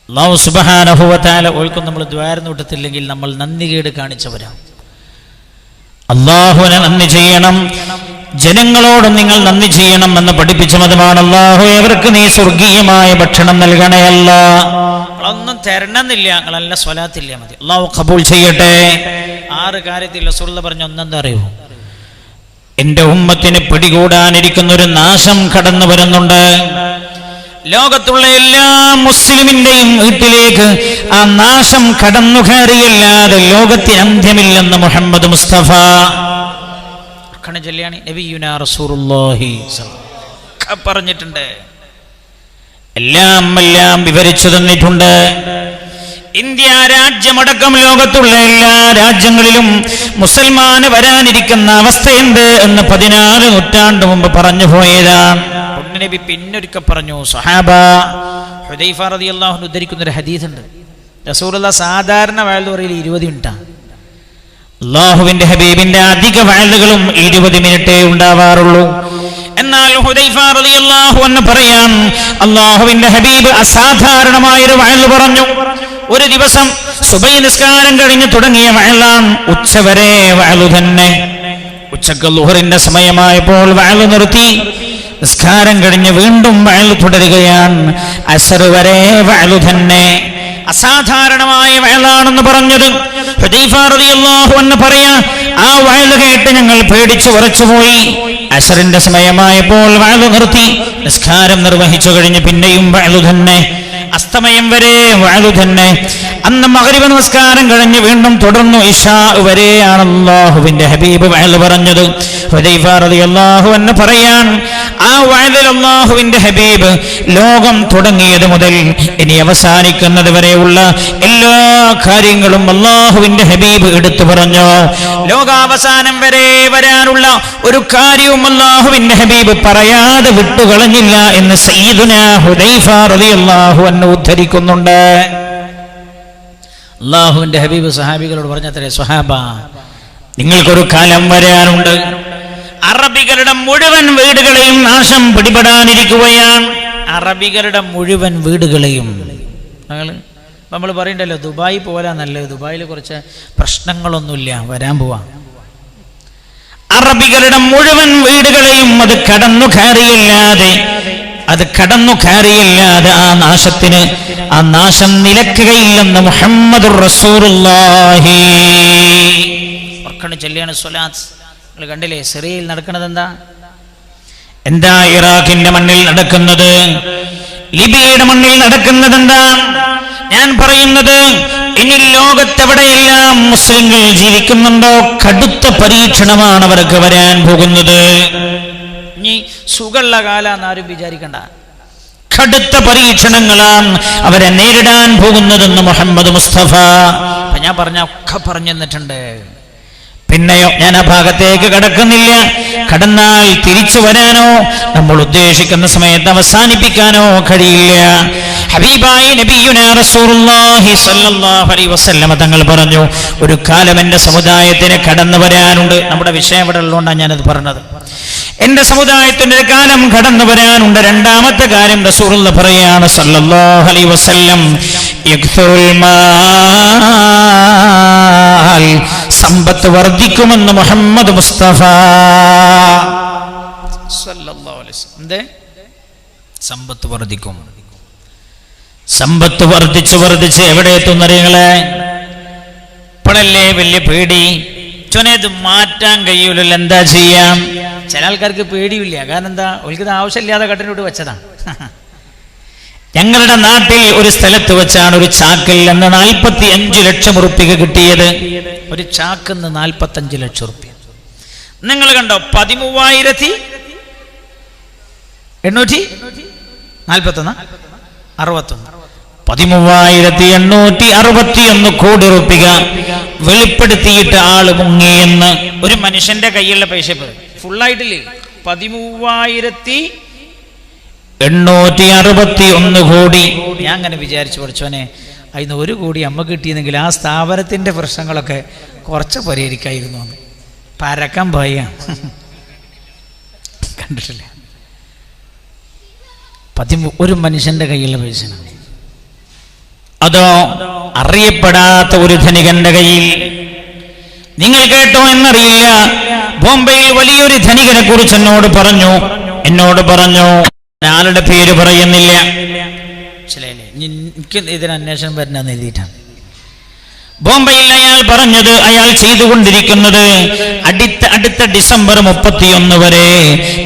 അല്ലാഹു സുബ്ഹാനഹു വ തആല ഓൽക്കും നമ്മൾ ദ്വാരം കൂട്ടത്തില്ലെങ്കിൽ നമ്മൾ നന്ദികേട് കാണിച്ചവരാണ്. അള്ളാഹുവിനെ നന്ദി ചെയ്യണം, ജനങ്ങളോട് നിങ്ങൾ നന്ദി ചെയ്യണം എന്ന് പഠിപ്പിച്ച മതമാണ്. അള്ളാഹു അവർക്ക് നീ സ്വർഗീയമായ ഭക്ഷണം നൽകണേ. ഒന്നും തരണമെന്നില്ല, നല്ല സ്വലാത്തില്ല മതി. അള്ളാഹു ഖബൂൽ ചെയ്യട്ടെ. 6 കാര്യത്തിൽ റസൂലുള്ളാഹി പറഞ്ഞ ഒന്നെന്താ അറിയോ? എന്റെ ഉമ്മത്തിന് പിടികൂടാനിരിക്കുന്ന ഒരു നാശം കടന്നു വരുന്നുണ്ട്. ലോകത്തുള്ള എല്ലാ മുസ്ലിമിന്റെയും വീട്ടിലേക്ക് ആ നാശം കടന്നു കയറിയല്ലാതെ ലോകത്തിന് അന്ത്യമില്ലെന്ന് മുഹമ്മദ് മുസ്തഫ നബിയുനാ റസൂലുള്ളാഹി പറഞ്ഞിട്ടുണ്ട്. എല്ലാം വിവരിച്ചു തന്നിട്ടുണ്ട്. ഇന്ത്യ രാജ്യമടക്കം ലോകത്തുള്ള എല്ലാ രാജ്യങ്ങളിലും മുസൽമാന് വരാനിരിക്കുന്ന അവസ്ഥയുണ്ട് എന്ന് 16 നൂറ്റാണ്ട് മുമ്പ് പറഞ്ഞു പോയതാണ്. നബി പിന്നൊരിക്കൽ പറഞ്ഞു. സ്വഹാബ ഹുദൈഫ റളിയല്ലാഹു അൻഹു ഉദ്ധരിക്കുന്ന ഒരു ഹദീസ് ഉണ്ട്. റസൂലുള്ളാഹി സാധാരണ വഅദ് പറയൽ 20 മിനിറ്റാണ്. അല്ലാഹുവിന്റെ ഹബീബിന്റെ അധിക വഅദുകളും 20 മിനിറ്റേ ഉണ്ടാവാറുള്ളൂ. എന്നാൽ ഹുദൈഫ റളിയല്ലാഹു അൻഹു പറയാൻ അല്ലാഹുവിന്റെ ഹബീബ് അസാധാരണമായ ഒരു വഅദ് പറഞ്ഞു. ഒരു ദിവസം സുബഹി നിസ്കാരം കഴിഞ്ഞ് തുടങ്ങിയ വഅദാണ്. ഉച്ചവരെ വഅദ് തന്നെ. ഉച്ചക്ക് ളുഹറിന്റെ സമയമായപ്പോൾ വഅദ് നിർത്തി. നിസ്കാരം കഴിഞ്ഞ് വീണ്ടും വഅദ് തുടരുകയാണ്. അസ്ർ വരെ വഅദ് തന്നെ. അസാധാരണമായ വഅദാണെന്ന് പറഞ്ഞത് ഹുദൈഫ റളിയല്ലാഹു അൻഹു പറയാ, ആ വഅദ് കേട്ട് ഞങ്ങൾ പേടിച്ചു വിറച്ചുപോയി. അസ്റിന്റെ സമയമായപ്പോൾ വഅദ് നിർത്തി. നിസ്കാരം നിർവഹിച്ചു കഴിഞ്ഞ് പിന്നെയും വഅദ് തന്നെ. അസ്തമയം വരെ വഅദ് തന്നെ. അന്ന് മഗ്രിബ് നമസ്കാരം കഴിഞ്ഞ് വീണ്ടും തുടർന്നു. ഇശാ വരെയാണ് അല്ലാഹുവിന്റെ ഹബീബ് വഅദ് പറഞ്ഞത്. ഹുദൈഫ റളിയല്ലാഹു അൻഹു പറയാൻ, ആ വഅദിൽ അല്ലാഹുവിന്റെ ഹബീബ് ലോകം തുടങ്ങിയത് മുതൽ ഇനി അവസാനിക്കുന്നത് വരെയുള്ള എല്ലാ കാര്യങ്ങളും അല്ലാഹുവിന്റെ ഹബീബ് എടുത്തു പറഞ്ഞു. ലോകാവസാനം വരെ വരാനുള്ള ഒരു കാര്യവും അല്ലാഹുവിന്റെ ഹബീബ് പറയാതെ വിട്ടുകളഞ്ഞില്ല എന്ന് സയ്യിദുനാ ഹുദൈഫ റളിയല്ലാഹു അൻഹു ഉദ്ധരിക്കുന്നുണ്ട്. അല്ലാഹുവിന്റെ ഹബീബ് സഹാബികളോട് പറഞ്ഞത്രേ, സ്വഹാബ നിങ്ങൾക്കൊരു കാലം വരാനുണ്ട്, അറബികളുടെ മുഴുവൻ വീടുകളെയും നാശം പിടിപെടാനിരിക്കുകയാണ്. അറബികളുടെ മുഴുവൻ വീടുകളെയും. നമ്മൾ പറയണ്ടല്ലോ ദുബായ് പോലെ നല്ലത്, ദുബായിൽ കുറച്ച് പ്രശ്നങ്ങളൊന്നുമില്ല, വരാൻ പോവാ. അറബികളുടെ മുഴുവൻ വീടുകളെയും അത് കടന്നു കയറിയില്ലാതെ ആ നാശം നിലക്കുകയില്ലെന്ന് മുഹമ്മദുർ റസൂലുള്ളാഹി. ചൊല്ലിയാണ് സ്വലാത്ത്. നിങ്ങൾ കണ്ടില്ലേ സിറിയയിൽ നടക്കുന്നത്? എന്താ ഇറാഖിന്റെ മണ്ണിൽ നടക്കുന്നത്? ലിബിയയുടെ മണ്ണിൽ നടക്കുന്നത് എന്താ? ഞാൻ പറയുന്നത്, ഇനി ലോകത്തെവിടെയെല്ലാം മുസ്ലിങ്ങൾ ജീവിക്കുന്നുണ്ടോ കടുത്ത പരീക്ഷണമാണ് അവർക്ക് വരാൻ പോകുന്നത്. ഇനി സുഖമുള്ള കാലാന്ന് ആരും വിചാരിക്കണ്ട. കടുത്ത പരീക്ഷണങ്ങളാണ് അവരെ നേരിടാൻ പോകുന്നതെന്ന് മുഹമ്മദ് മുസ്തഫ. ഞാൻ പറഞ്ഞ ഒക്കെ പറഞ്ഞു തന്നിട്ടുണ്ട്. പിന്നെയോ ഞാൻ ആ ഭാഗത്തേക്ക് കടക്കുന്നില്ല. കടന്നാൽ തിരിച്ചു വരാനോ നമ്മൾ ഉദ്ദേശിക്കുന്ന സമയത്ത് അവസാനിപ്പിക്കാനോ കഴിയില്ല. ഹബീബായി നബിയുനാ റസൂലുള്ളാഹി സ്വല്ലല്ലാഹു അലൈഹി വസല്ലമ തങ്ങൾ പറഞ്ഞു, ഒരു കാലം എൻ്റെ സമുദായത്തിന് കടന്നു വരാനുണ്ട്. നമ്മുടെ വിഷയം ഇവിടെ ഉള്ളതുകൊണ്ടാണ് ഞാനത് പറഞ്ഞത്. എന്റെ സമുദായത്തിന്റെ ഒരു കാലം കടന്നു വരാനുണ്ട്. രണ്ടാമത്തെ കാര്യം റസൂലുള്ളാഹി പറയാണ് സല്ലല്ലാഹു അലൈഹി വസല്ലം, യക്സുറുൽ മാൽ, സമ്പത്ത് വർദ്ധിക്കുമെന്ന് മുഹമ്മദ് മുസ്തഫ സല്ലല്ലാഹു അലൈഹി വസല്ലം. എന്തേ? സമ്പത്ത് വർദ്ധിക്കും. സമ്പത്ത് വർദ്ധിച്ച് എവിടെ എത്തുന്നറിയങ്ങളെ? ഇപ്പോഴല്ലേ വലിയ പേടി. ചൊനേത് മാറ്റാൻ കഴിയൂലല്ലോ, എന്താ ചെയ്യാം? ചില ആൾക്കാർക്ക് പേടിയില്ല. കാരണം എന്താ? ഓൽക്കത് ആവശ്യമില്ലാതെ കട്ടിനോട്ട് വെച്ചതാ. ഞങ്ങളുടെ നാട്ടിൽ ഒരു സ്ഥലത്ത് വെച്ചാണ് ഒരു ചാക്കിൽ നിന്ന് 45 ലക്ഷം ഉറുപ്പിക കിട്ടിയത്. ഒരു ചാക്കിന്ന് 45 ലക്ഷം ഉറുപ്പിക. നിങ്ങൾ കണ്ടോ, 13,861 കോടി ഉറുപ്പിക വെളിപ്പെടുത്തിയിട്ട് ആള് മുങ്ങിയെന്ന്. ഒരു മനുഷ്യന്റെ കയ്യിലുള്ള പൈസ ഫുള്ളായിട്ടില്ലേ? 13,861 കോടി. ഞാൻ അങ്ങനെ വിചാരിച്ചു, പഠിച്ചോനെ അതിന് 1 കോടി അമ്മ കിട്ടിയെങ്കിൽ ആ സ്ഥാപനത്തിന്റെ പ്രശ്നങ്ങളൊക്കെ കുറച്ച് പരിഹരിക്കായിരുന്നു. പരക്കം പോയ കണ്ടിട്ടില്ലേ? ഒരു മനുഷ്യന്റെ കയ്യിലുള്ള പൈസ. അതോ അറിയപ്പെടാത്ത ഒരു ധനികന്റെ കയ്യിൽ. നിങ്ങൾ കേട്ടോ എന്നറിയില്ല, ബോംബെയിൽ വലിയൊരു ധനികനെ കുറിച്ച് എന്നോട് പറഞ്ഞു. ആളുടെ പേര് പറയുന്നില്ല. എനിക്ക് ഇതിന് അന്വേഷണം വരണമെന്ന് എഴുതിയിട്ടാണ്. ബോംബെയിൽ അയാൾ പറഞ്ഞത്, അയാൾ ചെയ്തുകൊണ്ടിരിക്കുന്നത് അടുത്ത ഡിസംബർ 31 വരെ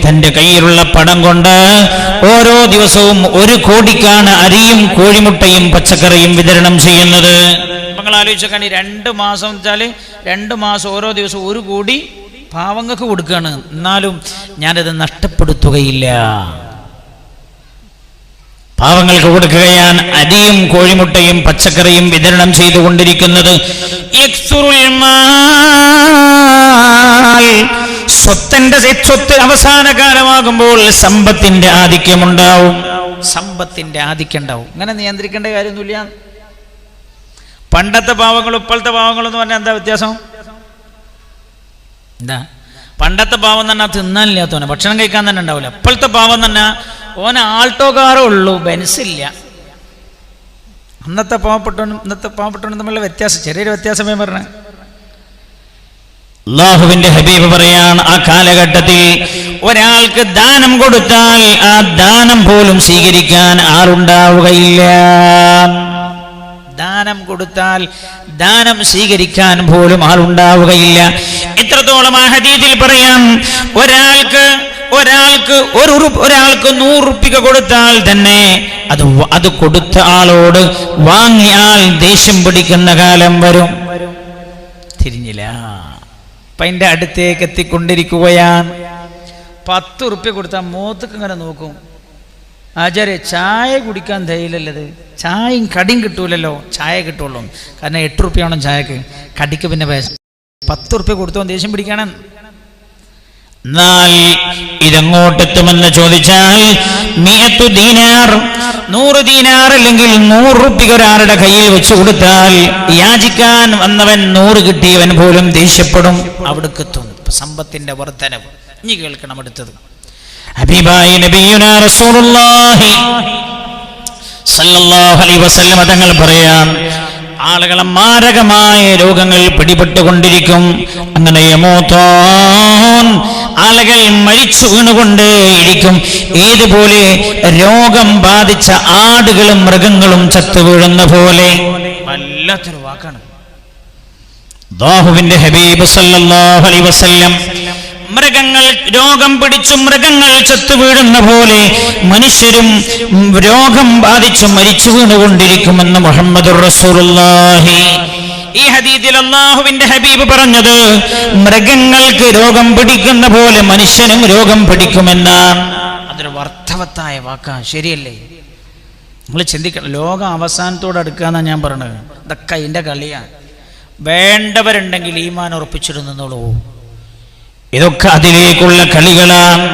തന്റെ കയ്യിലുള്ള പണം കൊണ്ട് ഓരോ ദിവസവും 1 കോടിക്കാണ് അരിയും കോഴിമുട്ടയും പച്ചക്കറിയും വിതരണം ചെയ്യുന്നത്. നിങ്ങൾ ആലോചിച്ചാൽ 2 മാസം വെച്ചാൽ 2 മാസം ഓരോ ദിവസവും 1 കോടി പാവങ്ങൾക്ക് കൊടുക്കുകയാണ്. എന്നാലും ഞാനത് നഷ്ടപ്പെടുത്തുകയില്ല. പാവങ്ങൾക്ക് കൊടുക്കുകയാണ് അരിയും കോഴിമുട്ടയും പച്ചക്കറിയും വിതരണം ചെയ്തുകൊണ്ടിരിക്കുന്നത്. സ്വത്ത് അവസാന കാലമാകുമ്പോൾ സമ്പത്തിന്റെ ആധിക്യമുണ്ടാവും. അങ്ങനെ നിയന്ത്രിക്കേണ്ട കാര്യമൊന്നുമില്ല. പണ്ടത്തെ പാവങ്ങളും ഇപ്പോഴത്തെ പാവങ്ങളും എന്ന് പറഞ്ഞാൽ എന്താ വ്യത്യാസം? എന്താ? പണ്ടത്തെ പാവം തന്നെ തിന്നാനില്ലാത്തവനെ, ഭക്ഷണം കഴിക്കാൻ തന്നെ ഉണ്ടാവില്ല. ഇപ്പോഴത്തെ പാവം തന്നെ ഓന് ആൾട്ടോ കാറേ ഉള്ളൂ, ബെൻസില്ല. ഇന്നത്തെ പാവപ്പെട്ടവനും തമ്മിലുള്ള വ്യത്യാസം, ചെറിയൊരു വ്യത്യാസമേ പറഞ്ഞ. അല്ലാഹുവിന്റെ ഹബീബ് പറയാണ്, ആ കാലഘട്ടത്തിൽ ഒരാൾക്ക് ദാനം കൊടുത്താൽ ആ ദാനം പോലും സ്വീകരിക്കാൻ ആളുണ്ടാവുകയില്ല. ദാനം കൊടുത്താൽ ദാനം സ്വീകരിക്കാൻ പോലും ആളുണ്ടാവുകയില്ല. എത്രത്തോളം ആ ഹദീസിൽ പറയാം, ഒരാൾക്ക് 100 ഉറുപ്പിക കൊടുത്താൽ തന്നെ അത് കൊടുത്ത ആളോട് വാങ്ങിയ ആൾ ദേഷ്യം പിടിക്കുന്ന കാലം വരും. തിരിഞ്ഞില്ല. അപ്പൊ അതിന്റെ അടുത്തേക്ക് എത്തിക്കൊണ്ടിരിക്കുകയാണ്. 10 ഉറുപ്പിക കൊടുത്താൽ മോത്തക്ക് ഇങ്ങനെ നോക്കും. ആചാര്യ ചായ കുടിക്കാൻ ധൈര്യല്ലത്, ചായയും കടിയും കിട്ടൂലല്ലോ. ചായ കിട്ടുള്ളൂ, കാരണം 8 ഉറുപ്പിക വേണം ചായക്ക്, കടിക്ക് പിന്നെ 10 ഉറുപ്പിക കൊടുത്തോ ദേഷ്യം പിടിക്കണം. എന്നാൽ ഇതെങ്ങോട്ടെത്തുമെന്ന് ചോദിച്ചാൽ 100 ദീനാർ അല്ലെങ്കിൽ 100 ഉറുപ്പിക ഒരാളുടെ കയ്യിൽ വെച്ച് കൊടുത്താൽ യാചിക്കാൻ വന്നവൻ 100 കിട്ടിയവൻ പോലും ദേഷ്യപ്പെടും. അവിടേക്ക് എത്തും സമ്പത്തിന്റെ വർധനവ്. ഇനി കേൾക്കണം അടുത്തത്. ഹബീബായ നബിയുനാ റസൂലുള്ളാഹി സ്വല്ലല്ലാഹു അലൈഹി വസല്ലം തങ്ങൾ പറയാം, ആളുകളെ മാരകമായ രോഗങ്ങൾ പിടിപെട്ടുകൊണ്ടിരിക്കും. അങ്ങനെ ആളുകൾ മരിച്ചു വീണുകൊണ്ടേയിരിക്കും. ഏതുപോലെ രോഗം ബാധിച്ച ആടുകളും മൃഗങ്ങളും ചത്തു വീഴുന്ന പോലെ. വല്ലാത്തൊരു വാക്കാണ്. അല്ലാഹുവിന്റെ ഹബീബ് സല്ലല്ലാഹു അലൈഹി വസല്ലം മൃഗങ്ങൾ രോഗം പിടിച്ചു മൃഗങ്ങൾ ചത്തു വീഴുന്ന പോലെ മനുഷ്യരും രോഗം ബാധിച്ചു മരിച്ചു വീണുകൊണ്ടിരിക്കുമെന്ന് മുഹമ്മദുർ റസൂലുള്ളാഹി. ഈ ഹദീസിൽ അല്ലാഹുവിന്റെ ഹബീബ് പറഞ്ഞത് മൃഗങ്ങൾക്ക് രോഗം പിടിക്കുന്ന പോലെ മനുഷ്യനും രോഗം പിടിക്കുമെന്നാണ്. അതൊരു അർത്ഥവത്തായ വാക്കാണ്, ശരിയല്ലേ? നിങ്ങൾ ചിന്തിക്കണം. ലോകം അവസാനത്തോട് അടുക്കാന്നാ ഞാൻ പറഞ്ഞത്. ഇതൊക്കെ അതിന്റെ കളിയാണ്. വേണ്ടവരുണ്ടെങ്കിൽ ഈമാൻ ഉറപ്പിച്ചിരുന്നോളൂ. ഇതൊക്കെ അതിലേക്കുള്ള കളികളാണ്.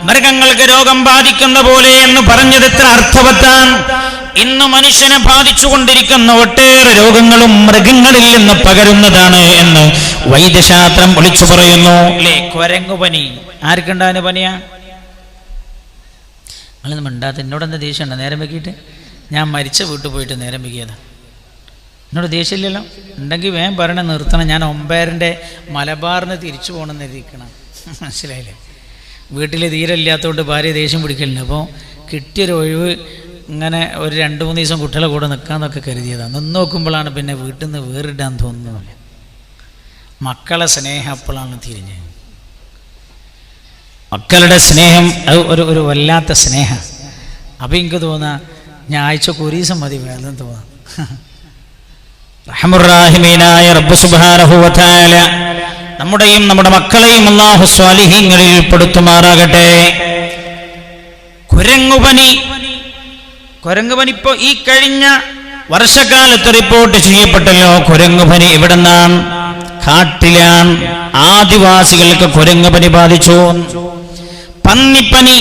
മൃഗങ്ങൾക്ക് രോഗം ബാധിക്കുന്ന പോലെ എന്ന് പറഞ്ഞത് എത്ര അർത്ഥവത്താണ്. ഇന്ന് മനുഷ്യനെ ബാധിച്ചുകൊണ്ടിരിക്കുന്ന ഒട്ടേറെ രോഗങ്ങളും മൃഗങ്ങളിൽ നിന്ന് പകരുന്നതാണ് എന്ന് വൈദ്യശാസ്ത്രം വിളിച്ചു പറയുന്നു. അല്ലേ? കുരങ്ങുപനി ആർക്കുണ്ടാകുന്ന പനിയാ? നിങ്ങളൊന്നും മിണ്ടാത്ത. എന്നോടെന്താ ദേഷ്യമുണ്ടോ? നേരം വെക്കിയിട്ട് ഞാൻ മരിച്ച വീട്ടിൽ പോയിട്ട് നേരം വെക്കിയതാ. എന്നോട് ദേഷ്യമില്ലല്ലോ. ഉണ്ടെങ്കിൽ വേഗം പറയണ നിർത്തണം. ഞാൻ 9:30 മലബാറിന് തിരിച്ചു പോകണമെന്ന് ഇരിക്കണം. മനസ്സിലായില്ലേ? വീട്ടിൽ തീരെ ഇല്ലാത്തതുകൊണ്ട് ഭാര്യ ദേഷ്യം പിടിക്കലില്ല. അപ്പോൾ കിട്ടിയൊരു ഒഴിവ് ഇങ്ങനെ ഒരു 2-3 ദിവസം കുട്ടികളെ കൂടെ നിൽക്കാമെന്നൊക്കെ കരുതിയതാണ്. നിന്ന് നോക്കുമ്പോഴാണ് പിന്നെ വീട്ടിൽ നിന്ന് വേറിടാൻ തോന്നുന്നില്ല. മക്കളെ സ്നേഹം അപ്പോഴാണ് തിരിഞ്ഞ്. മക്കളുടെ സ്നേഹം അത് ഒരു വല്ലാത്ത സ്നേഹം. അപ്പം എനിക്ക് തോന്നുക ഞാൻ ആഴ്ചക്ക് ഒരു ദിവസം മതി വേദന തോന്നാം. റഹ്മുർ-റഹീമീനായ റബ്ബ് സുബ്ഹാനഹു വ തആല നമ്മുടെയും നമ്മുടെ മക്കളെയും അല്ലാഹു സ്വാലിഹീങ്ങളിൽ പെടുത്തുമാറാകട്ടെ. കുരങ്ങുപനി ഇപ്പോ ഈ കഴിഞ്ഞ വർഷകാലത്ത് റിപ്പോർട്ട് ചെയ്യപ്പെട്ടല്ലോ. കുരങ്ങുപനി എവിടെന്നാണ്? കാട്ടിലാണ്. ആദിവാസികൾക്ക് കുരങ്ങുപനി ബാധിച്ചു. പന്നിപ്പനി,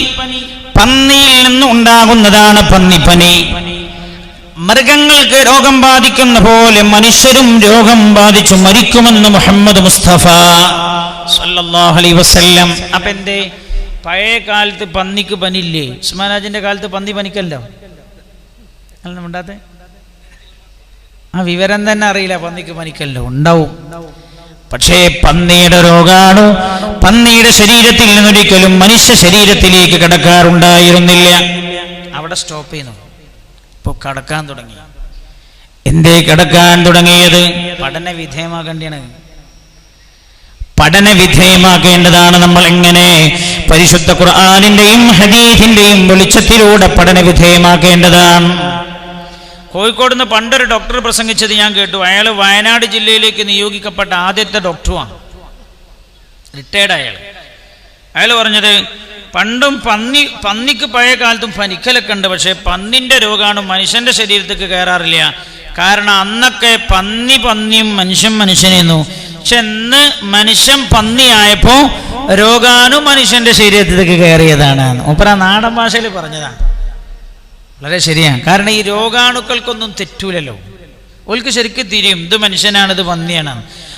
പന്നിയിൽ നിന്ന് ഉണ്ടാകുന്നതാണ് പന്നിപ്പനി. മൃഗങ്ങൾക്ക് രോഗം ബാധിക്കുന്ന പോലെ മനുഷ്യരും രോഗം ബാധിച്ചു മരിക്കുമെന്ന് മുഹമ്മദ് മുസ്തഫ സല്ലല്ലാഹു അലൈഹി വസല്ലം. അപ്പൊ എന്തേ പഴയ കാലത്ത് പന്നിക്ക് പനിയില്ലേ? ഉസ്മാനാജിന്റെ കാലത്ത് പന്നി പനിക്കല്ലോ അല്ല ഉണ്ടാത്തെ? ആ വിവരം തന്നെ അറിയില്ല. പന്നിക്ക് പനിക്കല്ലോ ഉണ്ടാവും. പക്ഷേ പന്നിയുടെ രോഗാണു പന്നിയുടെ ശരീരത്തിൽ നിന്നൊരിക്കലും മനുഷ്യ ശരീരത്തിലേക്ക് കടക്കാറുണ്ടായിരുന്നില്ല. അവിടെ സ്റ്റോപ്പ് ചെയ്യുന്നു. ഇപ്പൊ കടക്കാൻ തുടങ്ങി. എന്തേ കടക്കാൻ തുടങ്ങിയത്? പഠന വിധേയമാക്കേണ്ടതാണ്. നമ്മൾ എങ്ങനെ പരിശുദ്ധ ഖുർആനിന്റെയും ഹദീസിന്റെയും വെളിച്ചത്തിലൂടെ പഠന വിധേയമാക്കേണ്ടതാണ്. കോഴിക്കോട് നിന്ന് പണ്ടൊരു ഡോക്ടർ പ്രസംഗിച്ചത് ഞാൻ കേട്ടു. അയാൾ വയനാട് ജില്ലയിലേക്ക് നിയോഗിക്കപ്പെട്ട ആദ്യത്തെ ഡോക്ടറുമാണ്. റിട്ടയർഡ് അയാൾ പറഞ്ഞത് പണ്ടും പന്നിക്ക് പഴയ കാലത്തും പനിക്കലൊക്കെ ഉണ്ട്. പക്ഷെ പന്നിന്റെ രോഗാണു മനുഷ്യന്റെ ശരീരത്തേക്ക് കയറാറില്ല. കാരണം അന്നൊക്കെ പന്നിയും മനുഷ്യനെന്നു. പക്ഷെ ഇന്ന് മനുഷ്യൻ പന്നിയായപ്പോ രോഗാണു മനുഷ്യന്റെ ശരീരത്തിലേക്ക് കയറിയതാണ്. മൂപ്പര നാടൻ ഭാഷയിൽ പറഞ്ഞതാണ്. വളരെ ശരിയാണ്. കാരണം ഈ രോഗാണുക്കൾക്കൊന്നും തെറ്റൂലല്ലോ. ഓൾക്ക് ശരിക്കും തിരിയും ഇത് മനുഷ്യനാണ് ഇത് പന്നിയാണ്.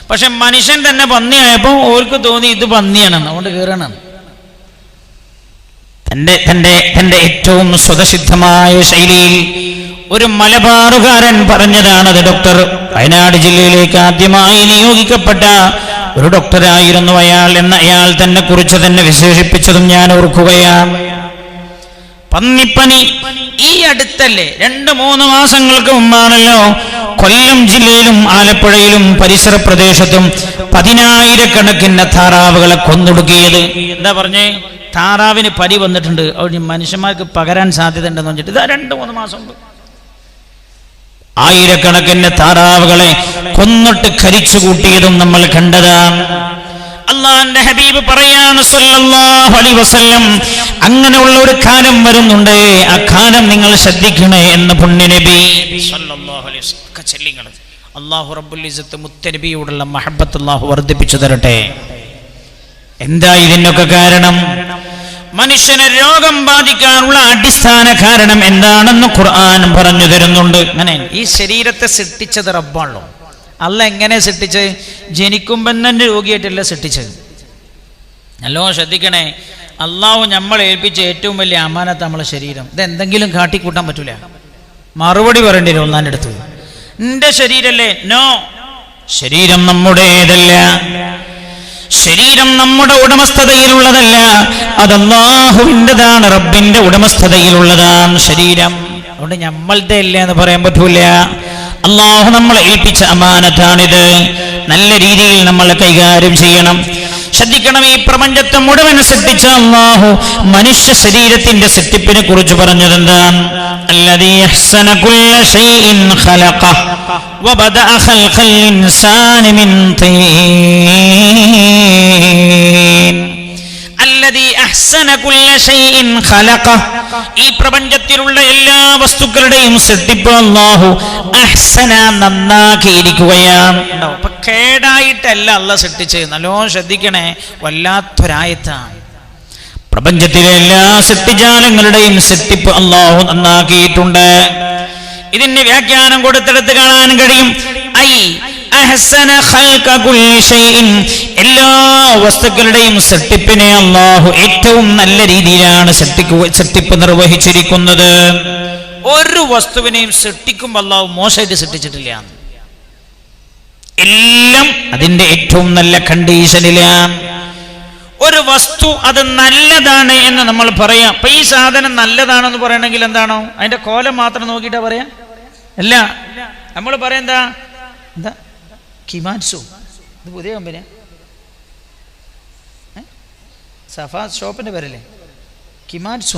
പക്ഷെ മനുഷ്യൻ തന്നെ പന്നിയായപ്പോൾ ഓൾക്ക് തോന്നി ഇത് പന്നിയാണെന്ന്. അതുകൊണ്ട് കയറണം. തന്റെ ഏറ്റവും സ്വതസിദ്ധമായ ശൈലിയിൽ ഒരു മലബാറുകാരൻ പറഞ്ഞതാണത്. ഡോക്ടർ വയനാട് ജില്ലയിലേക്ക് ആദ്യമായി നിയോഗിക്കപ്പെട്ട ഒരു ഡോക്ടറായിരുന്നു അയാൾ. അയാൾ തന്നെ കുറിച്ച് തന്നെ വിശേഷിപ്പിച്ചതും ഞാൻ ഓർക്കുകയാണ്. പന്നിപ്പനി ഈ അടുത്തല്ലേ 2-3 മാസങ്ങൾക്ക് മുമ്പാണല്ലോ കൊല്ലം ജില്ലയിലും ആലപ്പുഴയിലും പരിസര പ്രദേശത്തും 10,000-കണക്കിന് താറാവുകളെ കൊന്നൊടുക്കിയത്. എന്താ പറഞ്ഞേ? താറാവിന് പനി വന്നിട്ടുണ്ട്, അവിടെ മനുഷ്യന്മാർക്ക് പകരാൻ സാധ്യത ഉണ്ടെന്ന് പറഞ്ഞിട്ട് ഇതാ 2-3 മാസം മുമ്പ് 1000-കണക്കിന് താറാവുകളെ കൊന്നിട്ട് കരിച്ചു കൂട്ടിയതും നമ്മൾ കണ്ടതാണ്. അള്ളാന്റെ ഹബീബ് പറയാണ് സല്ലല്ലാഹു അലൈഹി വസല്ലം, അങ്ങനെയുള്ള ഒരു കാലം വരുന്നുണ്ട്, ആ കാലം നിങ്ങൾ ശ്രദ്ധിക്കണേ എന്ന് പുണ്യനബി സല്ലല്ലാഹു അലൈഹി വസല്ലം. അല്ലാഹു റബ്ബുൽ ഇസ്സത്ത് മുത്തനബിയോടുള്ള മഹബ്ബത്ത് അല്ലാഹു വർദ്ധിപ്പിച്ചു തരട്ടെ. എന്താ ഇതിനൊക്കെ കാരണം? മനുഷ്യനെ രോഗം ബാധിക്കാനുള്ള അടിസ്ഥാന കാരണം എന്താണെന്ന് ഖുർആൻ പറഞ്ഞു തരുന്നുണ്ട്. അങ്ങനെ ഈ ശരീരത്തെ സൃഷ്ടിച്ചത് റബ്ബാണല്ലോ. അല്ല എങ്ങനെ സൃഷ്ടിച്ചത്? ജനിക്കുമ്പം തന്നെ രോഗിയായിട്ടല്ല സൃഷ്ടിച്ചത്. നല്ലോണം ശ്രദ്ധിക്കണേ. അള്ളാഹു നമ്മൾ ഏൽപ്പിച്ച ഏറ്റവും വലിയ അമാനത്ത് നമ്മളെ ശരീരം. ഇത് എന്തെങ്കിലും കാട്ടിക്കൂട്ടാൻ പറ്റൂല. മറുപടി പറയേണ്ടി വരും ഒന്നാൻ്റെ അടുത്ത്. നിന്റെ ശരീരല്ലേ? നോ, ശരീരം നമ്മുടേതല്ല. ശരീരം നമ്മുടെ ഉടമസ്ഥതയിലുള്ളതല്ല. അത് അല്ലാഹുവിൻ്റെതാണ്, റബ്ബിന്റെ ഉടമസ്ഥതയിലുള്ളതാണ് ശരീരം. അതുകൊണ്ട് നമ്മളുടെ അല്ല എന്ന് പറയാൻ പറ്റൂല. അള്ളാഹു നമ്മളെ ഏൽപ്പിച്ച അമാനത്താണിത്. നല്ല രീതിയിൽ നമ്മൾ കൈകാര്യം ചെയ്യണം. ശ്രദ്ധിക്കണം. ഈ പ്രപഞ്ചത്തെ മുഴുവൻ സൃഷ്ടിച്ച അല്ലാഹു മനുഷ്യ ശരീരത്തിന്റെ സൃഷ്ടിപ്പിനെ കുറിച്ച് പറഞ്ഞത് എന്താണ്? അല്ലദീ അഹ്സന കുല്ല ശൈഇൻ ഖലഖഹ വബദഅ ഖൽഖൽ ഇൻസാനി മിൻ തീൻ. അല്ലദീ അഹ്സന കുല്ല ശൈഇൻ ഖലഖഹ, ഈ പ്രപഞ്ചത്തിലുള്ള എല്ലാ വസ്തുക്കളുടെയും സൃഷ്ടിപ്പ് അല്ലാഹു അഹ്സന, നന്നാക്കിയിരിക്കുകയാണ്. അപ്പൊ കേടായിട്ടല്ല അല്ലാഹു സൃഷ്ടിച്ചത്. നല്ലോണം ശ്രദ്ധിക്കണേ. വല്ലാത്തൊരായത്താണ്. പ്രപഞ്ചത്തിലെ എല്ലാ സൃഷ്ടിജാലങ്ങളുടെയും സൃഷ്ടിപ്പ് അല്ലാഹു നന്നാക്കിയിട്ടുണ്ട്. ഇതിന്റെ വ്യാഖ്യാനം കൊടുത്തെടുത്ത് കാണാൻ കഴിയും. അഹ്സന ഖൽഖ കുല്ലി ഷൈഇൻ, എല്ലാ വസ്തുക്കളുടെയും സൃഷ്ടിപ്പിനെ അല്ലാഹു ഏറ്റവും നല്ല രീതിയിലാണ് സൃഷ്ടിപ്പ് നിർവഹിച്ചിരിക്കുന്നത്. ഒരു വസ്തുവിനെയും സൃഷ്ടിക്കുമ്പോൾ അല്ലാഹു മോശമായിട്ട് സൃഷ്ടിച്ചിട്ടില്ല. എല്ലാം അതിന്റെ ഏറ്റവും നല്ല കണ്ടീഷനിലാണ്. ഒരു വസ്തു അത് നല്ലതാണ് എന്ന് നമ്മൾ പറയാം. അപ്പൊ ഈ സാധനം നല്ലതാണെന്ന് പറയണമെങ്കിൽ എന്താണോ അതിന്റെ കോലം മാത്രം നോക്കിയിട്ടാ പറയാ? അല്ല, നമ്മൾ പറയാം എന്താ കിമാൻസു. ഇത് പുതിയ കമ്പനിയാ, സഫാ ഷോപ്പിന്റെ പേരല്ലേ കിമാൻസു.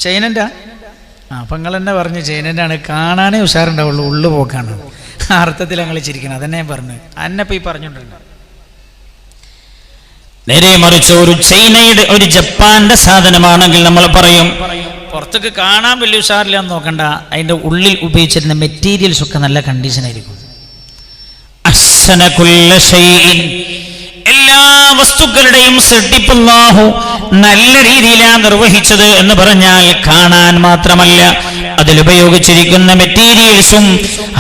ചൈനൻ്റെ അപ്പം നിങ്ങൾ തന്നെ പറഞ്ഞു ചൈനൻ്റെ ആണ്, കാണാനേ ഉഷാറുണ്ടാവുള്ളൂ, ഉള്ളു പോക്കാണ്. ആ അർത്ഥത്തിൽ ഞങ്ങൾ ചിരിക്കണം. അതന്നെ ഞാൻ പറഞ്ഞു. അന്നപ്പം ഈ പറഞ്ഞിട്ടുണ്ട്. നേരെ മറിച്ച് ഒരു ചൈനയുടെ ഒരു ജപ്പാന്റെ സാധനമാണെങ്കിൽ നമ്മൾ പറയും പുറത്തേക്ക് കാണാൻ വലിയ ഉഷാറില്ലാന്ന് നോക്കണ്ട, അതിൻ്റെ ഉള്ളിൽ ഉപയോഗിച്ചിരുന്ന മെറ്റീരിയൽസ് ഒക്കെ നല്ല കണ്ടീഷനായിരിക്കും. അഹ്സന കുല്ല ശൈഇൻ, എല്ലാ വസ്തുക്കളുടെയും സൃഷ്ടിപ്പ് അല്ലാഹു നല്ല രീതിയിലാണ് നിർവഹിച്ചത് എന്ന് പറഞ്ഞാൽ കാണാൻ മാത്രമല്ല, അതിലുപയോഗിച്ചിരിക്കുന്ന മെറ്റീരിയൽസും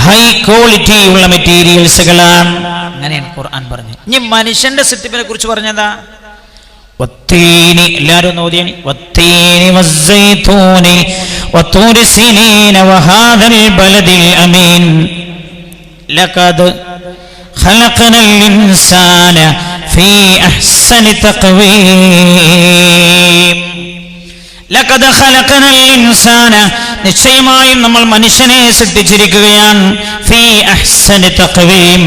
ഹൈ ക്വാളിറ്റി ഉള്ള മെറ്റീരിയൽസുകളാണ്. അങ്ങനെയാണ് ഖുർആൻ പറഞ്ഞു. ഇനി മനുഷ്യന്റെ സൃഷ്ടിപ്പിനെ കുറിച്ച് പറഞ്ഞതാ വത്തീനി, എല്ലാവരും നോദിയാണ് വത്തീനി വസ്സൈതൂനി വത്തൂരി സിനീന വഹാദൽ ബലദിൽ അമീൻ ലഖദ് ഖലഖനൽ ഇൻസാന ഫീ അഹ്സനി തഖ്വീം. ലഖദ് ഖലഖനൽ ഇൻസാന, നിശ്ചയമായും നമ്മൾ മനുഷ്യനെ സൃഷ്ടിച്ചിരിക്കുകയാണ്. ഫീ അഹ്സനി തഖ്വീം,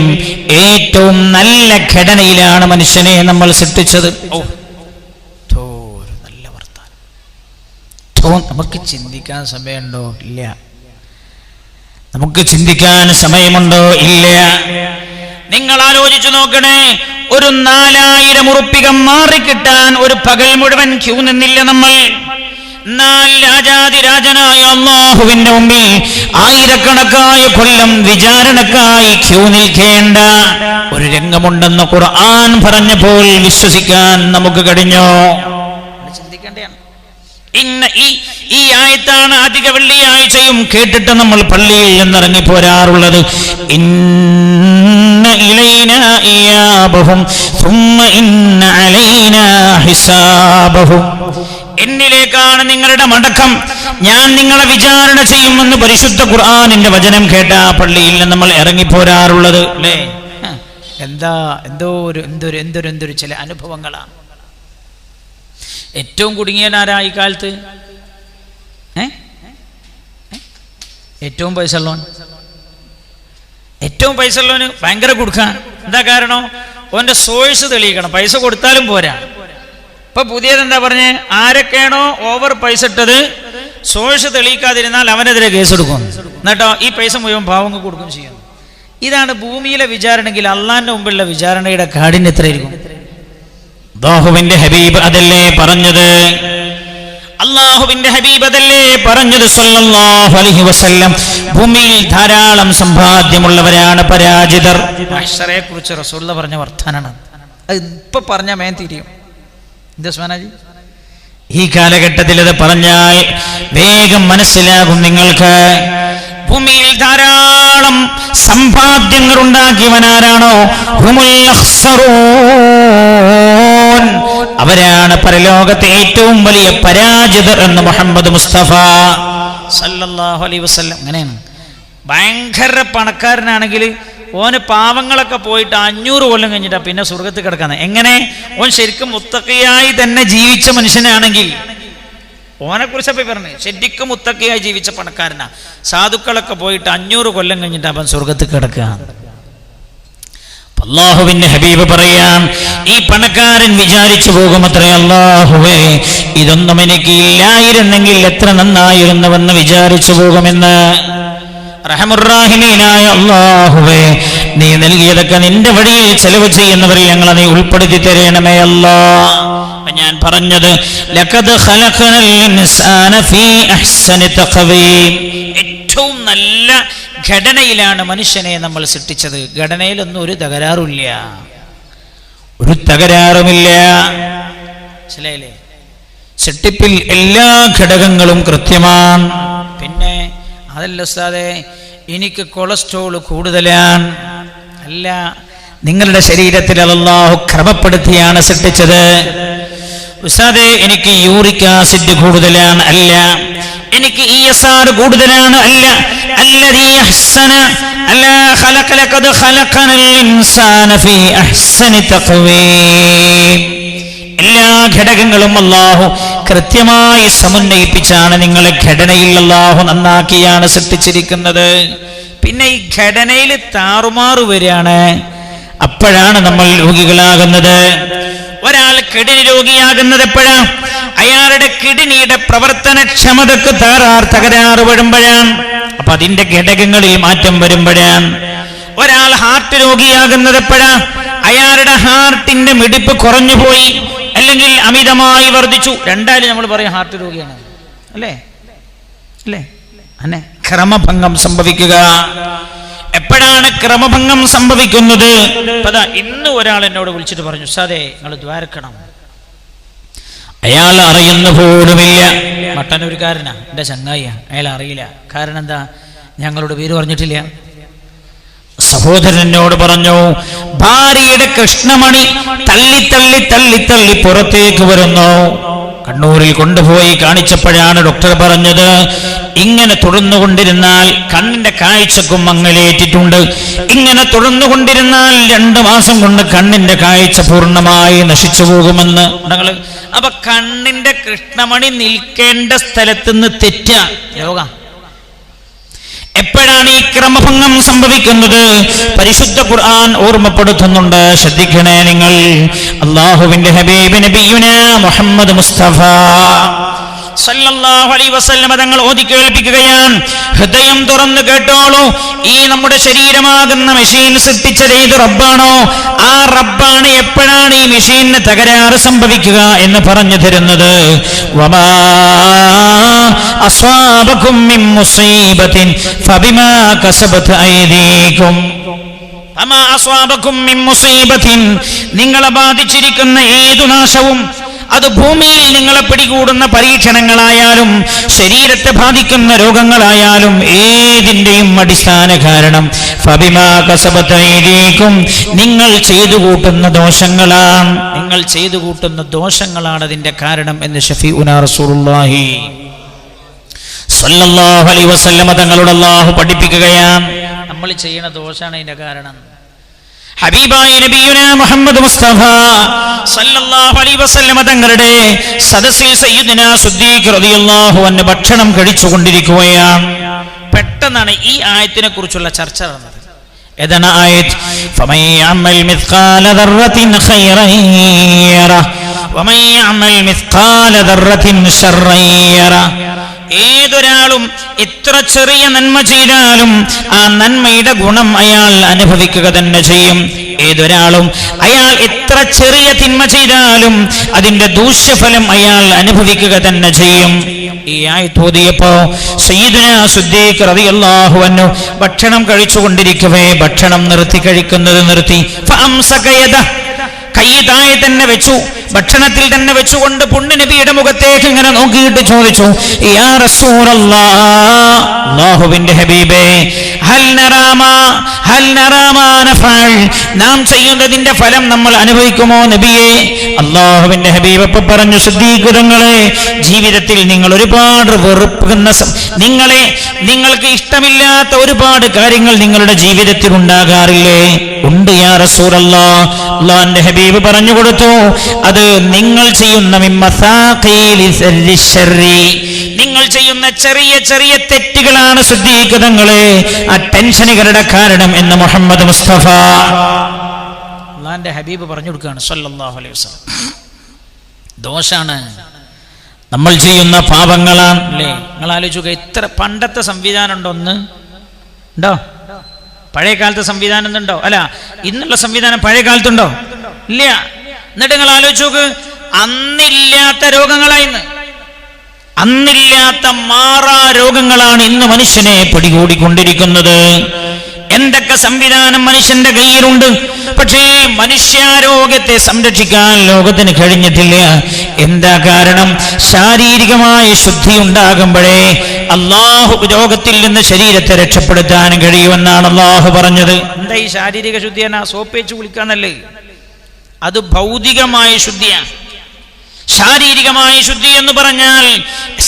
ഏറ്റവും നല്ല ഘടനയിലാണ് മനുഷ്യനെ നമ്മൾ സൃഷ്ടിച്ചത്. നല്ല വർത്താനം. നമുക്ക് ചിന്തിക്കാൻ സമയമുണ്ടോ? ഇല്ല. നമുക്ക് ചിന്തിക്കാൻ സമയമുണ്ടോ? ഇല്ല. നിങ്ങൾ ആലോചിച്ചു നോക്കണേ, ഒരു 4000 ഉറുപ്പിക മാറിക്കിട്ടാൻ ഒരു പകൽ മുഴുവൻ ക്യൂ നിന്നില്ല നമ്മൾ. എന്നാൽ രാജാതിരാജനായ അല്ലാഹുവിന്റെ മുമ്പിൽ ആയിരക്കണക്കായ കൊല്ലം വിചാരണക്കായി ക്യൂ നിൽക്കേണ്ട ഒരു രംഗമുണ്ടെന്ന് ഖുർആൻ പറഞ്ഞപ്പോൾ വിശ്വസിക്കാൻ നമുക്ക് കഴിഞ്ഞോ? ചിന്തിക്കേണ്ടതാണ്. ഈ ആയത്താണ് അധിക വെള്ളിയാഴ്ചയും കേട്ടിട്ട് നമ്മൾ പള്ളിയിൽ നിന്നിറങ്ങി പോരാറുള്ളത്. ഇന്ന ഇലൈനാ ഇയാബഹും സുമ്മ ഇന്ന അലൈനാ ഹിസാബഹും. എന്നിലേക്കാണ് നിങ്ങളുടെ മടക്കം, ഞാൻ നിങ്ങളെ വിചാരണ ചെയ്യുമെന്ന് പരിശുദ്ധ ഖുർആനിന്റെ വചനം കേട്ട പള്ളിയിൽ നിന്ന് നമ്മൾ ഇറങ്ങിപ്പോരാറുള്ളത് അല്ലേ? എന്തൊരു ചില അനുഭവങ്ങളാണ്. ഏറ്റവും കുടുങ്ങിയനാരാ ഈ കാലത്ത്? ഏറ്റവും പൈസ ഉള്ളവന് ഭയങ്കര കൊടുക്കാൻ. എന്താ കാരണം? ഓന്റെ സോഴ്സ് തെളിയിക്കണം. പൈസ കൊടുത്താലും പോരാ. ഇപ്പൊ പുതിയത് എന്താ പറഞ്ഞ്, ആരൊക്കെയാണോ ഓവർ പൈസ ഇട്ടത് സോഴ്സ് തെളിയിക്കാതിരുന്നാൽ അവനെതിരെ കേസെടുക്കും. എന്നിട്ടോ ഈ പൈസ മുഴുവൻ പാവങ്ങൾ കൊടുക്കും ചെയ്യും. ഇതാണ് ഭൂമിയിലെ വിചാരണയെങ്കിൽ അള്ളാന്റെ മുമ്പിലുള്ള വിചാരണയുടെ കാഠിന്യം എത്രയായിരിക്കും? അല്ലാഹുവിന്റെ ഹബീബ് അതല്ലേ പറഞ്ഞത്? അല്ലാഹുവിന്റെ ഹബീബ് അതല്ലേ പറഞ്ഞത് സല്ലല്ലാഹു അലൈഹി വസല്ലം, ഭൂമിയിൽ ധാരാളം സമ്പാദ്യമുള്ളവരാണ് പരാജിതർ. മഹ്ശറയെ കുറിച്ച് റസൂലുള്ളാഹി പറഞ്ഞ വർത്താനാണ്. അത് ഇപ്പൊ പറഞ്ഞാൽ മേൻ തിരിയും. എന്താ സ്വാനാജി? ഈ കാലഘട്ടത്തിൽ അത് പറഞ്ഞാൽ വേഗം മനസ്സിലാകും നിങ്ങൾക്ക്. ഭൂമിയിൽ ധാരാളം സമ്പാദ്യങ്ങൾ ഉണ്ടാക്കിയവനാരാണോ അവരാണ് പരലോകത്തെ ഏറ്റവും വലിയ പരാജിതർ എന്ന് മുഹമ്മദ് മുസ്തഫ സല്ലല്ലാഹു അലൈഹി വസല്ലം. അങ്ങനെയാണ്. ഭയങ്കര പണക്കാരനാണെങ്കിൽ ഓന് പാവങ്ങളൊക്കെ പോയിട്ട് 500 കൊല്ലം കഴിഞ്ഞിട്ടാ പിന്നെ സ്വർഗത്തിൽ കിടക്കാന്ന്. എങ്ങനെ? ഓൻ ശരിക്കും മുത്തഖിയായി തന്നെ ജീവിച്ച മനുഷ്യനാണെങ്കിൽ ഓനെ കുറിച്ചപ്പോ പറഞ്ഞു, ശരിക്കും മുത്തഖിയായി ജീവിച്ച പണക്കാരനാ. സാധുക്കളൊക്കെ പോയിട്ട് 500 കൊല്ലം കഴിഞ്ഞിട്ട് അവൻ സ്വർഗത്തിൽ കിടക്കുക. അല്ലാഹുവിന്റെ ഹബീബ് പറയാൻ, ഈ പണക്കാരൻ വിചാരിച്ചു പോകുമത്രേ, അല്ലാഹുവേ ഇതൊന്നും എനിക്ക് ഇല്ലായിരുന്നെങ്കിൽ എത്ര നന്നായിരുന്നുവെന്ന് വിചാരിച്ചു പോകുമെന്ന്. റഹമുർറാഹിമീനായ അല്ലാഹുവേ, നീ നൽകിയതൊക്കെ നിന്റെ വഴിയിൽ ചെലവ് ചെയ്യുന്നവരിൽ ഞങ്ങളെ നീ ഉൾപ്പെടുത്തി തരണമേ അല്ലാഹ്. ഞാൻ പറഞ്ഞത് ലഖദ് ഖലഖനൽ ഇൻസാന ഫീ അഹ്സനി തഖ്വീം, ഏറ്റവും നല്ല ഘടനയിലാണ് മനുഷ്യനെ നമ്മൾ സൃഷ്ടിച്ചത്. ഘടനയിലൊന്നും ഒരു തകരാറുമില്ല, ഒരു തകരാറുമില്ല. മനസ്സിലായില്ലേ? സൃഷ്ടിപ്പിൽ എല്ലാ ഘടകങ്ങളും കൃത്യമാണ്. പിന്നെ അതല്ല ഉസ്താദേ, എനിക്ക് കൊളസ്ട്രോൾ കൂടുതലാണ്. അല്ല, നിങ്ങളുടെ ശരീരത്തിൽ അല്ലാഹു ക്രമപ്പെടുത്തിയാണ് സൃഷ്ടിച്ചത്. ഉസ്താദേ എനിക്ക് യൂറിക് ആസിഡ് കൂടുതലാണ്. അല്ല, എനിക്ക് ESR കൂടുതലാണ്. അല്ല, അല്ലദീ അഹ്സന അല്ലാ ഖലഖ ലഖദ് ഖലഖനൽ ഇൻസാന ഫീ അഹ്സനി തഖ്വീം. എല്ലാ ഘടകങ്ങളും അല്ലാഹു കൃത്യമായി സമന്വയിപ്പിച്ചാണ് നിങ്ങളെ ഘടനയിൽ അല്ലാഹു നന്നാക്കിയാണ് സൃഷ്ടിച്ചിരിക്കുന്നത്. പിന്നെ ഈ ഘടനയിൽ താറുമാറു വരികയാണ്, അപ്പോഴാണ് നമ്മൾ രോഗികളാകുന്നത്. ഒരാൾ കിഡ്നി രോഗിയാകുന്നത് എപ്പോഴാ? അയാളുടെ കിഡ്നിയുടെ പ്രവർത്തനക്ഷമതക്ക് തകരാറ് വരുമ്പോഴാണ്. അപ്പൊ അതിന്റെ ഘടകങ്ങളിൽ മാറ്റം വരുമ്പോഴാണ്. ഒരാൾ ഹാർട്ട് രോഗിയാകുന്നത് എപ്പോഴാ? അയാളുടെ ഹാർട്ടിന്റെ മിടിപ്പ് കുറഞ്ഞുപോയി, അല്ലെങ്കിൽ അമിതമായി വർദ്ധിച്ചു. രണ്ടായാലും നമ്മൾ പറയും ഹാർട്ട് രോഗിയാണ്, അല്ലേ അല്ലേ? അന്നെ ക്രമഭംഗം സംഭവിക്കുക. എപ്പോഴാണ് ക്രമഭംഗം സംഭവിക്കുന്നത്? ഇന്ന് ഒരാൾ എന്നോട് വിളിച്ചിട്ട് പറഞ്ഞു, ഉസ്താദേ നിങ്ങൾ ദ്വാരക്കണം. അയാൾ അറിയുന്ന പോലുമില്ല. മട്ടന്നൂർക്കാരനാ, എന്റെ ചങ്ങായിയാ. അയാൾ അറിയില്ല. കാരണം എന്താ? ഞങ്ങളുടെ പേര് പറഞ്ഞിട്ടില്ല. സഹോദരനോട് പറഞ്ഞു, ഭാര്യയുടെ കൃഷ്ണമണി തള്ളി തള്ളി തള്ളി തള്ളി പുറത്തേക്ക് വരുന്നു. കണ്ണൂരിൽ കൊണ്ടുപോയി കാണിച്ചപ്പോഴാണ് ഡോക്ടർ പറഞ്ഞത്, ഇങ്ങനെ തുടർന്നുകൊണ്ടിരുന്നാൽ കണ്ണിന്റെ കാഴ്ചക്കും മങ്ങലേറ്റിട്ടുണ്ട്. ഇങ്ങനെ തുടർന്നുകൊണ്ടിരുന്നാൽ 2 മാസം കൊണ്ട് കണ്ണിന്റെ കാഴ്ച പൂർണ്ണമായി നശിച്ചു പോകുമെന്ന്. അപ്പൊ കണ്ണിന്റെ കൃഷ്ണമണി നിൽക്കേണ്ട സ്ഥലത്തുനിന്ന് തെറ്റ രോഗം. എപ്പോഴാണ് ഈ ക്രമഭംഗം സംഭവിക്കുന്നത്? പരിശുദ്ധ ഖുർആൻ ഓർമ്മപ്പെടുത്തുന്നുണ്ട്. ശ്രദ്ധിക്കണേ നിങ്ങൾ. അല്ലാഹുവിന്റെ ഹബീബ് നബിയുനാ മുഹമ്മദ് മുസ്തഫ സല്ലല്ലാഹു അലൈഹി വസല്ലം തങ്ങൾ ഓതി കേൾപ്പിക്കുകയാണ്. ഹൃദയം തുറന്ന് കേട്ടോളൂ. ഈ നമ്മുടെ ശരീരമാകുന്ന മെഷീൻ സൃഷ്ടിച്ചത് ഏത് റബ്ബാണോ, ആ റബ്ബാണ് എപ്പോഴാണ് ഈ മെഷീനിന് തകരാറ് സംഭവിക്കുക എന്ന് പറഞ്ഞു തരുന്നത്. വമാ അസ്വാബകും മിൻ മുസീബത്തിൻ ഫബിമാ കസബത് ഐദീകും. വമാ അസ്വാബകും മിൻ മുസീബത്തിൻ, നിങ്ങളെ ബാധിച്ചിരിക്കുന്ന ഏതു നാശവും, അത് ഭൂമിയിൽ നിങ്ങളെ പിടികൂടുന്ന പരീക്ഷണങ്ങളായാലും ശരീരത്തെ ബാധിക്കുന്ന രോഗങ്ങളായാലും ഏതിന്റെയും അടിസ്ഥാന കാരണം ഫബിമാ കസബത് ഐദീകും, നിങ്ങൾ ചെയ്തു കൂട്ടുന്ന ദോഷങ്ങളാണ്. നിങ്ങൾ ചെയ്തു കൂട്ടുന്ന ദോഷങ്ങളാണ് അതിന്റെ കാരണം എന്ന് ശഫീഉനാ റസൂലുള്ളാഹി സല്ലല്ലാഹു അലൈഹി വസല്ലം തങ്ങളോട് അല്ലാഹു പഠിപ്പിക്കുകയാണ്. നമ്മൾ ചെയ്യുന്ന ദോഷമാണ് അതിന്റെ കാരണം. ഹബീബായ നബിയുനാ മുഹമ്മദ് മുസ്തഫ സല്ലല്ലാഹു അലൈഹി വസല്ലം തങ്ങളുടെ സദസ്സിൽ സയ്യിദുനാ സിദ്ദീഖ് റളിയല്ലാഹു അൻഹു ഭക്ഷണം കഴിച്ചുകൊണ്ടിരിക്കുകയാണ്. പെട്ടെന്നാണ് ഈ ആയത്തിനെ കുറിച്ചുള്ള ചർച്ച നടന്നത്. ഏതാണ് ആയത്ത്? ഫമൻ യഅമൽ മിസ്ഖാല ദർറത്തിൻ ഖൈറൻ യറ വമൻ യഅമൽ മിസ്ഖാല ദർറത്തിൻ ശർറൻ യറ. ഏതൊരാളും എത്ര ചെറിയ നന്മ ചെയ്താലും ആ നന്മയുടെ ഗുണം അയാൾ അനുഭവിക്കുക തന്നെ ചെയ്യും. ഏതൊരാളും അയാൾ എത്ര ചെറിയ തിന്മ ചെയ്താലും അതിന്റെ ദൂഷ്യഫലം അയാൾ അനുഭവിക്കുക തന്നെ ചെയ്യും. ഈ ആയത്ത് ഓതിയപ്പോ സയ്യിദുനാ സിദ്ദീഖ് റളിയല്ലാഹു അൻഹു ഭക്ഷണം കഴിച്ചുകൊണ്ടിരിക്കവേ ഭക്ഷണം കഴിക്കുന്നത് നിർത്തി. ഫഅംസക യദഹ, കൈ താഴെ തന്നെ വെച്ചു, ഭക്ഷണത്തിൽ തന്നെ വെച്ചുകൊണ്ട് പുണ്യ നബിയുടെ മുഖത്തേക്ക് ഇങ്ങനെ നോക്കിയിട്ട് ചോദിച്ചു, യാ റസൂലല്ലാഹ്, അല്ലാഹുവിന്റെ ഹബീബേ, ഹൽ നറാമാ നഫഅൽ, നാം ചെയ്യുന്നതിന്റെ ഫലം നമ്മൾ അനുഭവിക്കുമോ നബിയേ? അല്ലാഹുവിന്റെ ഹബീബ് അപ്പോൾ പറഞ്ഞു, സിദ്ദീഖ് തങ്ങളെ, ജീവിതത്തിൽ നിങ്ങൾ ഒരുപാട് വെറുക്കുന്ന, നിങ്ങൾക്ക് ഇഷ്ടമില്ലാത്ത ഒരുപാട് കാര്യങ്ങൾ നിങ്ങളുടെ ജീവിതത്തിൽ ഉണ്ടാകാറില്ലേ? ഉണ്ട് യാ റസൂലല്ലാഹ്. അല്ലാഹുവിന്റെ ഹബീബ് പറഞ്ഞു കൊടുത്തു, അത് നിങ്ങൾ ചെയ്യുന്ന നിങ്ങൾ ചെയ്യുന്ന ചെറിയ ചെറിയ തെറ്റുകളാണ് സിദ്ദീഖ് തങ്ങളെ ആ ടെൻഷനുകളുടെ കാരണം എന്ന് മുഹമ്മദ് മുസ്തഫ അല്ലാഹുവിന്റെ ഹബീബ് പറഞ്ഞു കൊടുക്കുകയാണ് സല്ലല്ലാഹു അലൈഹി വസല്ലം. ദോഷാണ് നമ്മൾ ചെയ്യുന്ന പാപങ്ങളാണ് അല്ലേ? നിങ്ങൾ ആലോചിക്കുക, ഇത്ര പണ്ടത്തെ സംവിധാനം ഉണ്ടോ? ഒന്ന് ഉണ്ടോ? പഴയ കാലത്തെ സംവിധാനം ഉണ്ടോ? അല്ല, ഇന്നുള്ള സംവിധാനം പഴയ കാലത്തുണ്ടോ? ഇല്ല. എന്നിട്ട് നിങ്ങൾ ആലോചിച്ച് നോക്ക്, അന്നില്ലാത്ത രോഗങ്ങളായിന്ന്, അന്നില്ലാത്ത മാറാ രോഗങ്ങളാണ് ഇന്ന് മനുഷ്യനെ പിടികൂടിക്കൊണ്ടിരിക്കുന്നത്. എന്തൊക്കെ സംവിധാനം മനുഷ്യന്റെ കയ്യിലുണ്ട്, പക്ഷേ മനുഷ്യാരോഗ്യത്തെ സംരക്ഷിക്കാൻ ലോകത്തിന് കഴിഞ്ഞിട്ടില്ല. എന്താ കാരണം? ശാരീരികമായ ശുദ്ധി ഉണ്ടാകുമ്പോഴേ അള്ളാഹു രോഗത്തിൽ നിന്ന് ശരീരത്തെ രക്ഷപ്പെടുത്താൻ കഴിയുമെന്നാണ് അള്ളാഹു പറഞ്ഞത്. എന്താ ഈ ശാരീരിക ശുദ്ധി? എന്നാ സോപ്പ് വെച്ച് കുളിക്കാന്നല്ലേ? അത് ഭൗതികമായ ശുദ്ധിയാണ്. ശാരീരികമായ ശുദ്ധി എന്ന് പറഞ്ഞാൽ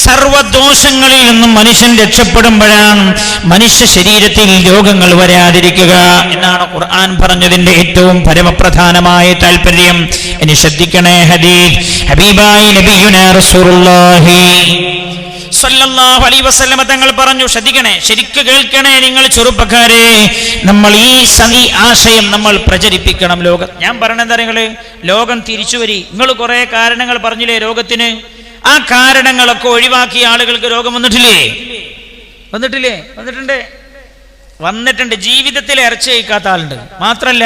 സർവദോഷങ്ങളിൽ നിന്നും മനുഷ്യൻ രക്ഷപ്പെടുമ്പോഴാണ് മനുഷ്യ ശരീരത്തിൽ രോഗങ്ങൾ വരാതിരിക്കുക എന്നാണ് ഖുർആൻ പറഞ്ഞതിന്റെ ഏറ്റവും പരമപ്രധാനമായ താല്പര്യം. ഇനി ശ്രദ്ധിക്കണേ, ഹബീബായി നബിയുനാ റസൂലുള്ളാഹി സല്ലല്ലാഹു അലൈഹി വസല്ലം തങ്ങൾ പറഞ്ഞു, ശ്രദ്ധിക്കണേ, ശരിക്ക് കേൾക്കണേ നിങ്ങൾ ചെറുപ്പക്കാരെ, നമ്മൾ ഈ ആശയം നമ്മൾ പ്രചരിപ്പിക്കണം. ഞാൻ പറയണെന്താ, നിങ്ങള് ലോകം തിരിച്ചു വരി. നിങ്ങൾ കുറെ കാരണങ്ങൾ പറഞ്ഞില്ലേ രോഗത്തിന്, ആ കാരണങ്ങളൊക്കെ ഒഴിവാക്കിയ ആളുകൾക്ക് രോഗം വന്നിട്ടുണ്ട്. ജീവിതത്തിൽ ഇറച്ചി കഴിക്കാത്ത ആളുണ്ട്. മാത്രല്ല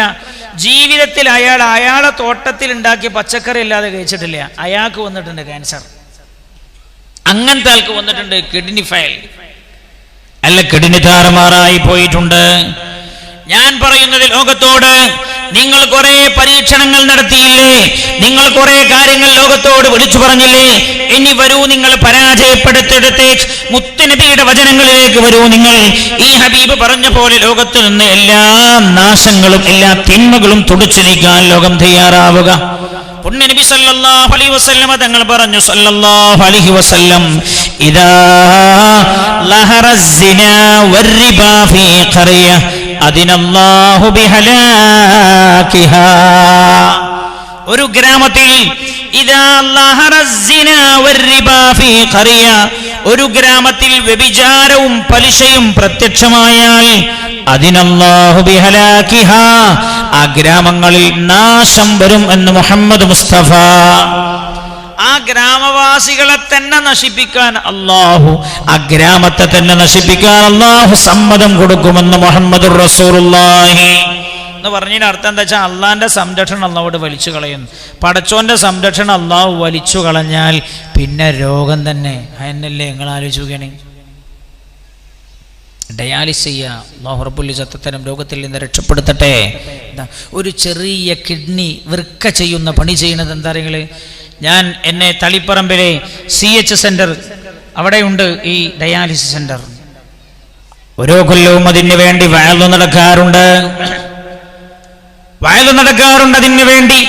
ജീവിതത്തിൽ അയാളെ തോട്ടത്തിൽ ഉണ്ടാക്കിയ പച്ചക്കറി അല്ലാതെ കഴിച്ചിട്ടില്ല, അയാൾക്ക് വന്നിട്ടുണ്ട് ക്യാൻസർ. അങ്ങനത്തെ ആൾക്ക് വന്നിട്ടുണ്ട് കിഡ്നി ഫെയിൽ, അല്ല കിഡ്നി താറുമാറായി പോയിട്ടുണ്ട്. ഞാൻ പറയുന്നത് ലോകത്തോട്, നിങ്ങൾ കുറെ പരീക്ഷണങ്ങൾ നടത്തിയില്ലേ, നിങ്ങൾ കുറെ കാര്യങ്ങൾ ലോകത്തോട് വിളിച്ചു പറഞ്ഞില്ലേ, ഇനി വരൂ നിങ്ങൾ പരാജയപ്പെടുത്തിടത്തെ മുത്തുനബിയുടെ വചനങ്ങളിലേക്ക് വരൂ. നിങ്ങൾ ഈ ഹബീബ് പറഞ്ഞ പോലെ ലോകത്ത് നിന്ന് എല്ലാ നാശങ്ങളും എല്ലാ തിന്മകളും തുടച്ചു നീക്കാൻ ലോകം തയ്യാറാവുക. പുണ്യനബി സല്ലല്ലാഹു അലൈഹി വസല്ലം തങ്ങൾ പറഞ്ഞു, സല്ലല്ലാഹു അലൈഹി വസല്ലം, ഇദാ ലഹറസ്സിനാ വർരിബാ ഫീ ഖറിയ അദിനല്ലാഹു ബിഹലാകിഹാ. ഒരു ഗ്രാമത്തിൽ ഇദാ ലഹറസ്സിനാ വർരിബാ ഫീ ഖറിയ, ഒരു ഗ്രാമത്തിൽ വ്യഭിചാരവും പലിശയും പ്രത്യക്ഷമായാൽ അദിനല്ലാഹു ബിഹലാകിഹാ, ആ ഗ്രാമങ്ങളിൽ നാശം വരും എന്ന് മുഹമ്മദ് മുസ്തഫ. ആ ഗ്രാമവാസികളെ തന്നെ നശിപ്പിക്കാൻ അല്ലാഹു, ആ ഗ്രാമത്തെ തന്നെ നശിപ്പിക്കാൻ അല്ലാഹു സമ്മതം കൊടുക്കുമെന്ന് മുഹമ്മദുർ റസൂലുള്ളാഹി എന്ന് പറഞ്ഞതിന്റെ അർത്ഥം എന്താ വെച്ചാൽ, അള്ളാന്റെ സംരക്ഷണം അള്ളാഹോട് വലിച്ചു കളയുന്നു. പടച്ചോന്റെ സംരക്ഷണം അള്ളാഹു വലിച്ചു കളഞ്ഞാൽ പിന്നെ രോഗം തന്നെ. അതിനല്ലേ നിങ്ങൾ ആലോചിക്കുകയാണ്, ഡയാലിസ് ചെയ്യുക. അല്ലാഹു റബ്ബുൽ ഇസ്സത്ത് അത്തരം രോഗത്തിൽ നിന്ന് രക്ഷപ്പെടുത്തട്ടെ. ഒരു ചെറിയ കിഡ്നി വൃക്ക ചെയ്യുന്ന പണി ചെയ്യുന്നത് എന്താ പറയുക, ഞാൻ എന്നെ തളിപ്പറമ്പിലെ CH സെന്റർ, അവിടെയുണ്ട് ഈ ഡയാലിസിസ് സെന്റർ. ഓരോ കൊല്ലവും അതിന് വേണ്ടി വയലു നടക്കാറുണ്ട് അതിന് വേണ്ടി.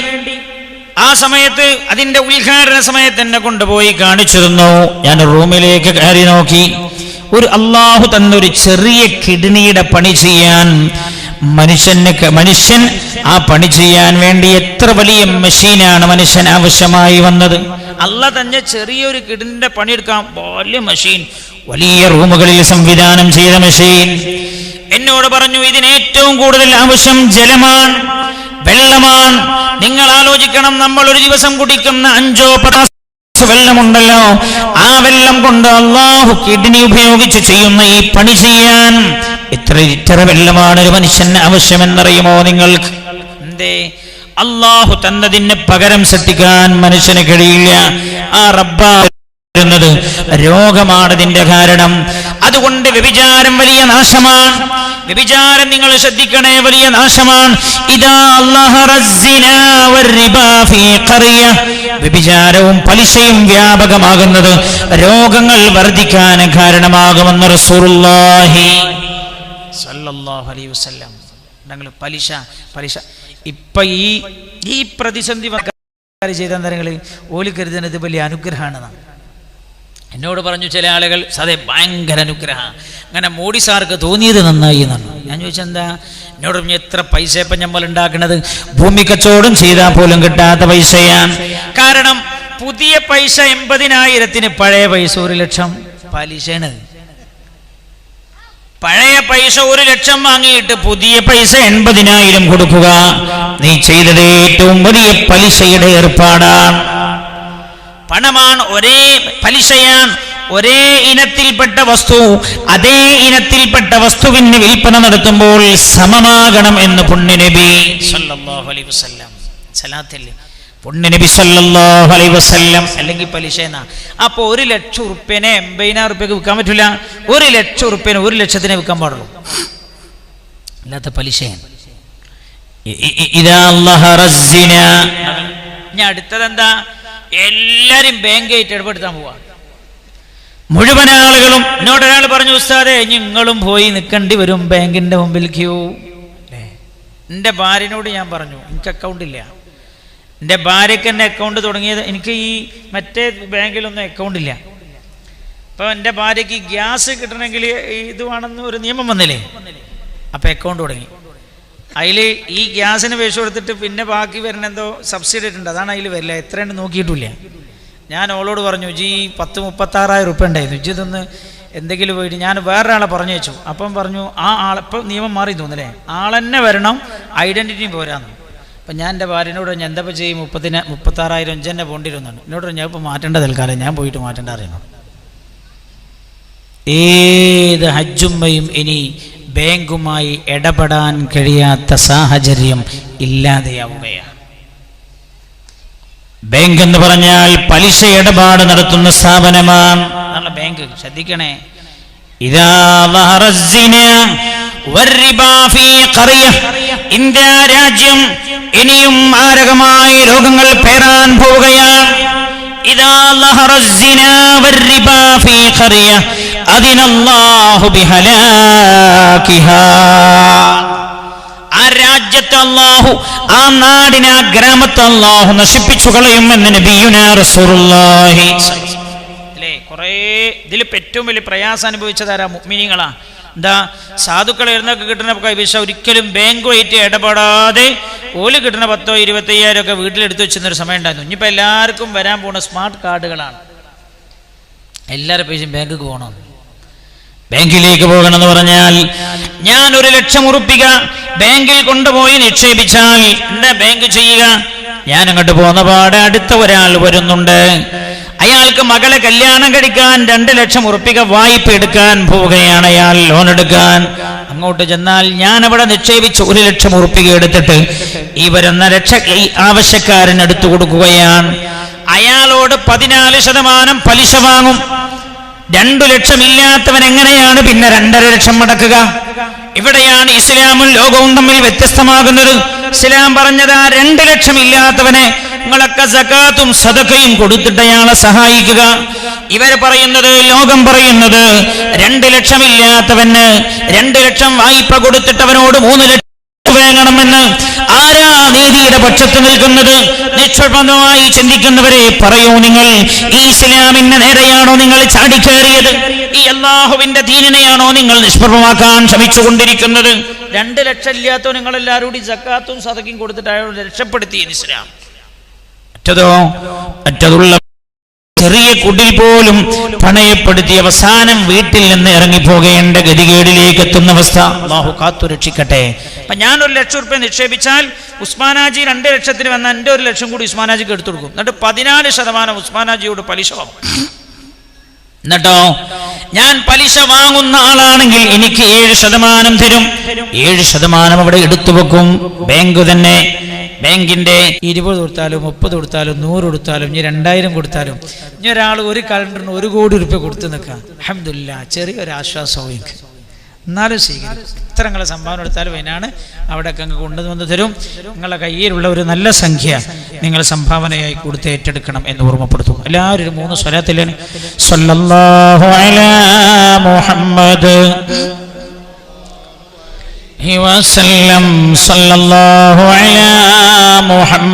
ആ സമയത്ത് അതിന്റെ ഉദ്ഘാടന സമയത്ത് എന്നെ കൊണ്ടുപോയി കാണിച്ചു തന്നു. ഞാൻ റൂമിലേക്ക് കയറി നോക്കി. ഒരു അള്ളാഹു തന്നൊരു ചെറിയ കിഡ്നിയുടെ പണി ചെയ്യാൻ മനുഷ്യൻ ആ പണി ചെയ്യാൻ വേണ്ടി എത്ര വലിയ മെഷീനാണ് മനുഷ്യൻ ആവശ്യമായി വന്നത്. അള്ളാഹ് തന്നെ ചെറിയൊരു കിഡ്നിയുടെ പണിയെടുക്കാൻ വലിയ മെഷീൻ, വലിയ റൂമുകളിൽ സംവിധാനം ചെയ്ത മെഷീൻ. എന്നോട് പറഞ്ഞു, ഇതിന് ഏറ്റവും കൂടുതൽ ആവശ്യം ജലമാണ്, വെള്ളമാണ്. നിങ്ങൾ ആലോചിക്കണം, നമ്മൾ ഒരു ദിവസം കുടിക്കുന്ന 5-10 വെള്ളമുണ്ടല്ലോ, ആ വെള്ളം കൊണ്ട് അല്ലാഹു കിഡ്നി ഉപയോഗിച്ച് ചെയ്യുന്ന ഈ പണി ചെയ്യാൻ എത്ര ലിറ്റർ വെള്ളമാണ് ഒരു മനുഷ്യന് ആവശ്യമെന്നറിയുമോ നിങ്ങൾക്ക്? എന്തേ? അല്ലാഹു തന്നതിന് പകരം സൃഷ്ടിക്കാൻ മനുഷ്യന് കഴിയില്ല. ആ റബ്ബാ രോഗമാണ് ഇതിന്റെ കാരണം. അതുകൊണ്ട് വ്യഭിചാരം വലിയ നാശമാണ്. വ്യഭിചാരം നിങ്ങൾ ശ്രദ്ധിക്കണേ, വലിയ നാശമാണ്. വ്യഭിചാരവും പലിശയും വ്യാപകമാകുന്നത് രോഗങ്ങൾ വർദ്ധിക്കാൻ കാരണമാകുമെന്ന് റസൂലുള്ളാഹി സ്വല്ലല്ലാഹു അലൈഹി വസല്ലം. ഞങ്ങൾ പലിശ ഇപ്പൊ ഈ പ്രതിസന്ധി ചെയ്ത നിങ്ങൾ ഓലി കരുതുന്നത് വലിയ അനുഗ്രഹമാണ്. എന്നോട് പറഞ്ഞു ചില ആളുകൾ, അതെ ഭയങ്കര അനുഗ്രഹം, അങ്ങനെ മോഡി സാർക്ക് തോന്നിയത് നന്നായി എന്നാണ്. ഞാൻ ചോദിച്ചെന്താ? എന്നോട് പറഞ്ഞു, എത്ര പൈസ ഇപ്പം നമ്മൾ ഉണ്ടാക്കുന്നത്, ഭൂമി കച്ചവടം ചെയ്താൽ പോലും കിട്ടാത്ത പൈസയാണ്. കാരണം പുതിയ പൈസ 80,000, പഴയ പൈസ 1,00,000 പലിശയാണ്. പഴയ പൈസ 1,00,000 വാങ്ങിയിട്ട് പുതിയ പൈസ 80,000 കൊടുക്കുക. നീ ചെയ്തത് ഏറ്റവും വലിയ പലിശയുടെ ഏർപ്പാടാണ്. പണമാണ്, ഒരേ പലിശയാണ്. ഒരേ ഇനത്തിൽപ്പെട്ട വസ്തു അതേ ഇനത്തിൽപ്പെട്ട വസ്തുവിന് വിൽപ്പന നടത്തുമ്പോൾ സമമാകണം എന്ന് പുണ്യനബി സല്ലല്ലാഹു അലൈഹി വസല്ലം. സലാത്തല്ലേ പുണ്യനബി സല്ലല്ലാഹു അലൈഹി വസല്ലം. അല്ലെങ്കിൽ പലിശ എന്നാ. അപ്പൊ 1,00,000 ഉറുപ്പ്യനെ 80,000 ഉറുപ്പ്യക്ക് വിൽക്കാൻ പറ്റൂല. 1,00,000 ഉറുപ്പ്യനെ 1,00,000 വിൽക്കാൻ പാടുള്ളൂ, അല്ലാത്ത പലിശയാണ്. ഇനി അടുത്തതെന്താ? എല്ലാരും ബാങ്കായിട്ട് ഇടപെടുത്താൻ പോവാ. മുഴുവൻ ആളുകളും. എന്നോട് ഒരാൾ പറഞ്ഞു, ഉസ്താദേ നിങ്ങളും പോയി നിൽക്കേണ്ടി വരും ബാങ്കിന്റെ മുമ്പിൽ ക്യൂ. എൻ്റെ ഭാര്യനോട് ഞാൻ പറഞ്ഞു, എനിക്ക് അക്കൗണ്ട് ഇല്ല. എൻ്റെ ഭാര്യയ്ക്ക് എൻ്റെ അക്കൗണ്ട് തുടങ്ങിയത്, എനിക്ക് ഈ മറ്റേ ബാങ്കിലൊന്നും അക്കൗണ്ട് ഇല്ല. അപ്പോൾ എൻ്റെ ഭാര്യയ്ക്ക് ഗ്യാസ് കിട്ടണമെങ്കിൽ ഇത് വേണമെന്ന് ഒരു നിയമം വന്നില്ലേ, അപ്പോൾ അക്കൗണ്ട് തുടങ്ങി. അതിൽ ഈ ഗ്യാസിന് പൈസ കൊടുത്തിട്ട് പിന്നെ ബാക്കി വരുന്ന എന്തോ സബ്സിഡി ഉണ്ട്, അതാണ് അതിൽ വരില്ല. എത്രയുണ്ട് നോക്കിയിട്ടില്ല. ഞാൻ അവളോട് പറഞ്ഞു, ജി 10,36,000 ഉറുപ്പ്യ ഉണ്ടായിരുന്നു, ഇതൊന്ന് എന്തെങ്കിലും പോയിട്ട്. ഞാൻ വേറൊരാളെ പറഞ്ഞു വെച്ചു. അപ്പം പറഞ്ഞു, ആ ആളിപ്പോൾ നിയമം മാറി തോന്നില്ലേ, ആളെന്നെ വരണം, ഐഡൻറ്റിറ്റിയും പോരാന്ന്. അപ്പം ഞാൻ എൻ്റെ ഭാര്യനോട് ഞാൻ എന്താ ചെയ്യും 36,000 അഞ്ചെന്നെ പോണ്ടിരുന്നാണ് എന്നോട് ഞാൻ ഇപ്പോൾ മാറ്റേണ്ട തൽക്കാലം ഞാൻ പോയിട്ട് മാറ്റേണ്ട അറിയണം. ഏത് ഹജ്ജുമ്മയും ഇനി ബാങ്കുമായി ഇടപെടാൻ കഴിയാത്ത സാഹചര്യം ഇല്ലാതെയാവുകയാണ്. ബാങ്ക് എന്ന് പറഞ്ഞാൽ പലിശ ഇടപാട് നടത്തുന്ന സ്ഥാപനമാണ്. അതാണ് ബാങ്ക്. ശ്രദ്ധിക്കണേ. ഇദാ ളഹറ الزിന വൽറിബാ ഫീ ഖറിയ, ഇന്ത്യ രാജ്യം ഇനിയും മാരകമായ രോഗങ്ങൾ പേറാൻ പോവുകയാണ്. ഇദാ ളഹറ الزിന വൽറിബാ ഫീ ഖറിയ അദിനല്ലാഹു ബിഹലാകിഹാ. ആ രാജ്യത്തെ അല്ലാഹു, ആ നാടിനെ, ആ ഗ്രാമത്തെ അല്ലാഹു നശിപ്പിച്ചു കളയുമെന്ന് നബിയുനാ റസൂലുള്ളാഹി. അല്ലേ, കുറേ ഇതിൽ ഏറ്റവും വലിയ പ്രയാസം അനുഭവിച്ചതാരാ? മുഅ്മിനീങ്ങളാ. എന്താ, സാധുക്കൾ എഴുന്നൊക്കെ കിട്ടുന്ന പൈസ ഒരിക്കലും ബാങ്കുമായിട്ട് ഇടപെടാതെ ഓല് കിട്ടുന്ന 10,000-25,000 ഒക്കെ വീട്ടിലെടുത്ത് വെച്ചിരുന്നൊരു സമയം ഉണ്ടായിരുന്നു. ഇനിയിപ്പോൾ എല്ലാവർക്കും വരാൻ പോകുന്ന സ്മാർട്ട് കാർഡുകളാണ്. എല്ലാവരുടെ പൈസയും ബാങ്കിക്ക് പോകണം. ബാങ്കിലേക്ക് പോകണമെന്ന് പറഞ്ഞാൽ ഞാൻ 1,00,000 ഉറുപ്പിക ബാങ്കിൽ കൊണ്ടുപോയി നിക്ഷേപിച്ചാൽ എന്താ ബാങ്ക് ചെയ്യുക? ഞാൻ അങ്ങോട്ട് പോകുന്ന പാടെ അടുത്ത ഒരാൾ വരുന്നുണ്ട്, അയാൾക്ക് മകളെ കല്യാണം കഴിക്കാൻ 2,00,000 ഉറുപ്പിക വായ്പ എടുക്കാൻ പോവുകയാണ്, അയാൾ ലോൺ എടുക്കാൻ. അങ്ങോട്ട് ചെന്നാൽ ഞാൻ അവിടെ നിക്ഷേപിച്ച് 1,00,000 ഉറുപ്പിക എടുത്തിട്ട് ഈ വരുന്ന ആവശ്യക്കാരൻ എടുത്തു കൊടുക്കുകയാണ്. അയാളോട് 14% പലിശ വാങ്ങും. 2,00,000 ഇല്ലാത്തവൻ എങ്ങനെയാണ് പിന്നെ 2,50,000 മടക്കുക? ഇവിടെയാണ് ഇസ്ലാമും ലോകവും തമ്മിൽ വ്യത്യസ്തമാകുന്നത്. ഇസ്ലാം പറഞ്ഞത് ആ 2,00,000 ഇല്ലാത്തവനെ നിങ്ങളൊക്കെ സകാത്തും സദഖയും കൊടുത്തിട്ട് അയാളെ സഹായിക്കുക. ഇവർ പറയുന്നത്, ലോകം പറയുന്നത് 2,00,000 ഇല്ലാത്തവന് 2,00,000 വായ്പ കൊടുത്തിട്ട് അവനോട് 3,00,000 വേണമെന്ന്. ആരാ നീതിയുടെ പക്ഷത്ത് നിൽക്കുന്നത്? നിഷ്പക്ഷമായി ചിന്തിക്കുന്നവരെ പറയൂ, നിങ്ങൾ ഈ ഇസ്ലാമിന്റെ നേരെയാണോ നിങ്ങൾ ചാടിക്കേറിയത്? ഈ അല്ലാഹുവിന്റെ ദീനിനെയാണോ നിങ്ങൾ നിഷ്പ്രഭമാക്കാൻ ശ്രമിച്ചുകൊണ്ടിരിക്കുന്നത്? 2,00,000 ഇല്ലാത്തോ നിങ്ങളെല്ലാവരും കൂടി സക്കാത്തും സദഖയും കൊടുത്തിട്ട് അയാളോട് രക്ഷപ്പെടുത്തി ഇസ്ലാം. മറ്റതുള്ള ചെറിയ കുടിൽ പോലും പണയപ്പെടുത്തി അവസാനം വീട്ടിൽ നിന്ന് ഇറങ്ങിപ്പോകേണ്ട ഗതികേടിലേക്ക് എത്തുന്ന അവസ്ഥ അല്ലാഹു കാത്തുരക്ഷിക്കട്ടെ. അപ്പൊ ഞാൻ 1,00,000 ഉറുപ്പിക നിക്ഷേപിച്ചാൽ ഉസ്മാനാജി 2,00,000 വന്ന എൻ്റെ 1,00,000 കൂടി ഉസ്മാനാജിക്ക് എടുത്തു കൊടുക്കും. എന്നിട്ട് 14% ഉസ്മാനാജിയോട് പലിശ വാങ്ങും. എന്നിട്ടോ ഞാൻ പലിശ വാങ്ങുന്ന ആളാണെങ്കിൽ എനിക്ക് 7% തരും. 7% അവിടെ എടുത്തു വെക്കും ബാങ്ക് തന്നെ. ബാങ്കിന്റെ 20 കൊടുത്താലും 30 കൊടുത്താലും 100 കൊടുത്താലും ഇനി 2,000 കൊടുത്താലും ഇനി ഒരാൾ ഒരു കലണ്ടറിന് 1 കോടി ഉറുപ്പിക കൊടുത്തു നിൽക്കാം. അൽഹംദുലില്ലാഹ്, ചെറിയൊരു ആശ്വാസവും എനിക്ക്. എന്നാലും സ്വീകരിക്കും. ഇത്ര നിങ്ങളെ സംഭാവന എടുത്താലും അതിനാണ് അവിടെയൊക്കെ അങ്ങ് കൊണ്ടുവന്ന് തരും. നിങ്ങളുടെ കയ്യിലുള്ള ഒരു നല്ല സംഖ്യ നിങ്ങൾ സംഭാവനയായി കൊടുത്ത് ഏറ്റെടുക്കണം എന്ന് ഓർമ്മപ്പെടുത്തും. എല്ലാവരും 3 സ്വലാത്തിലാണ് സ്വല്ലല്ലാഹു അലാ മുഹമ്മദ് വസല്ലം, സ്വല്ലല്ലാഹു അലാ മുഹമ്മദ്.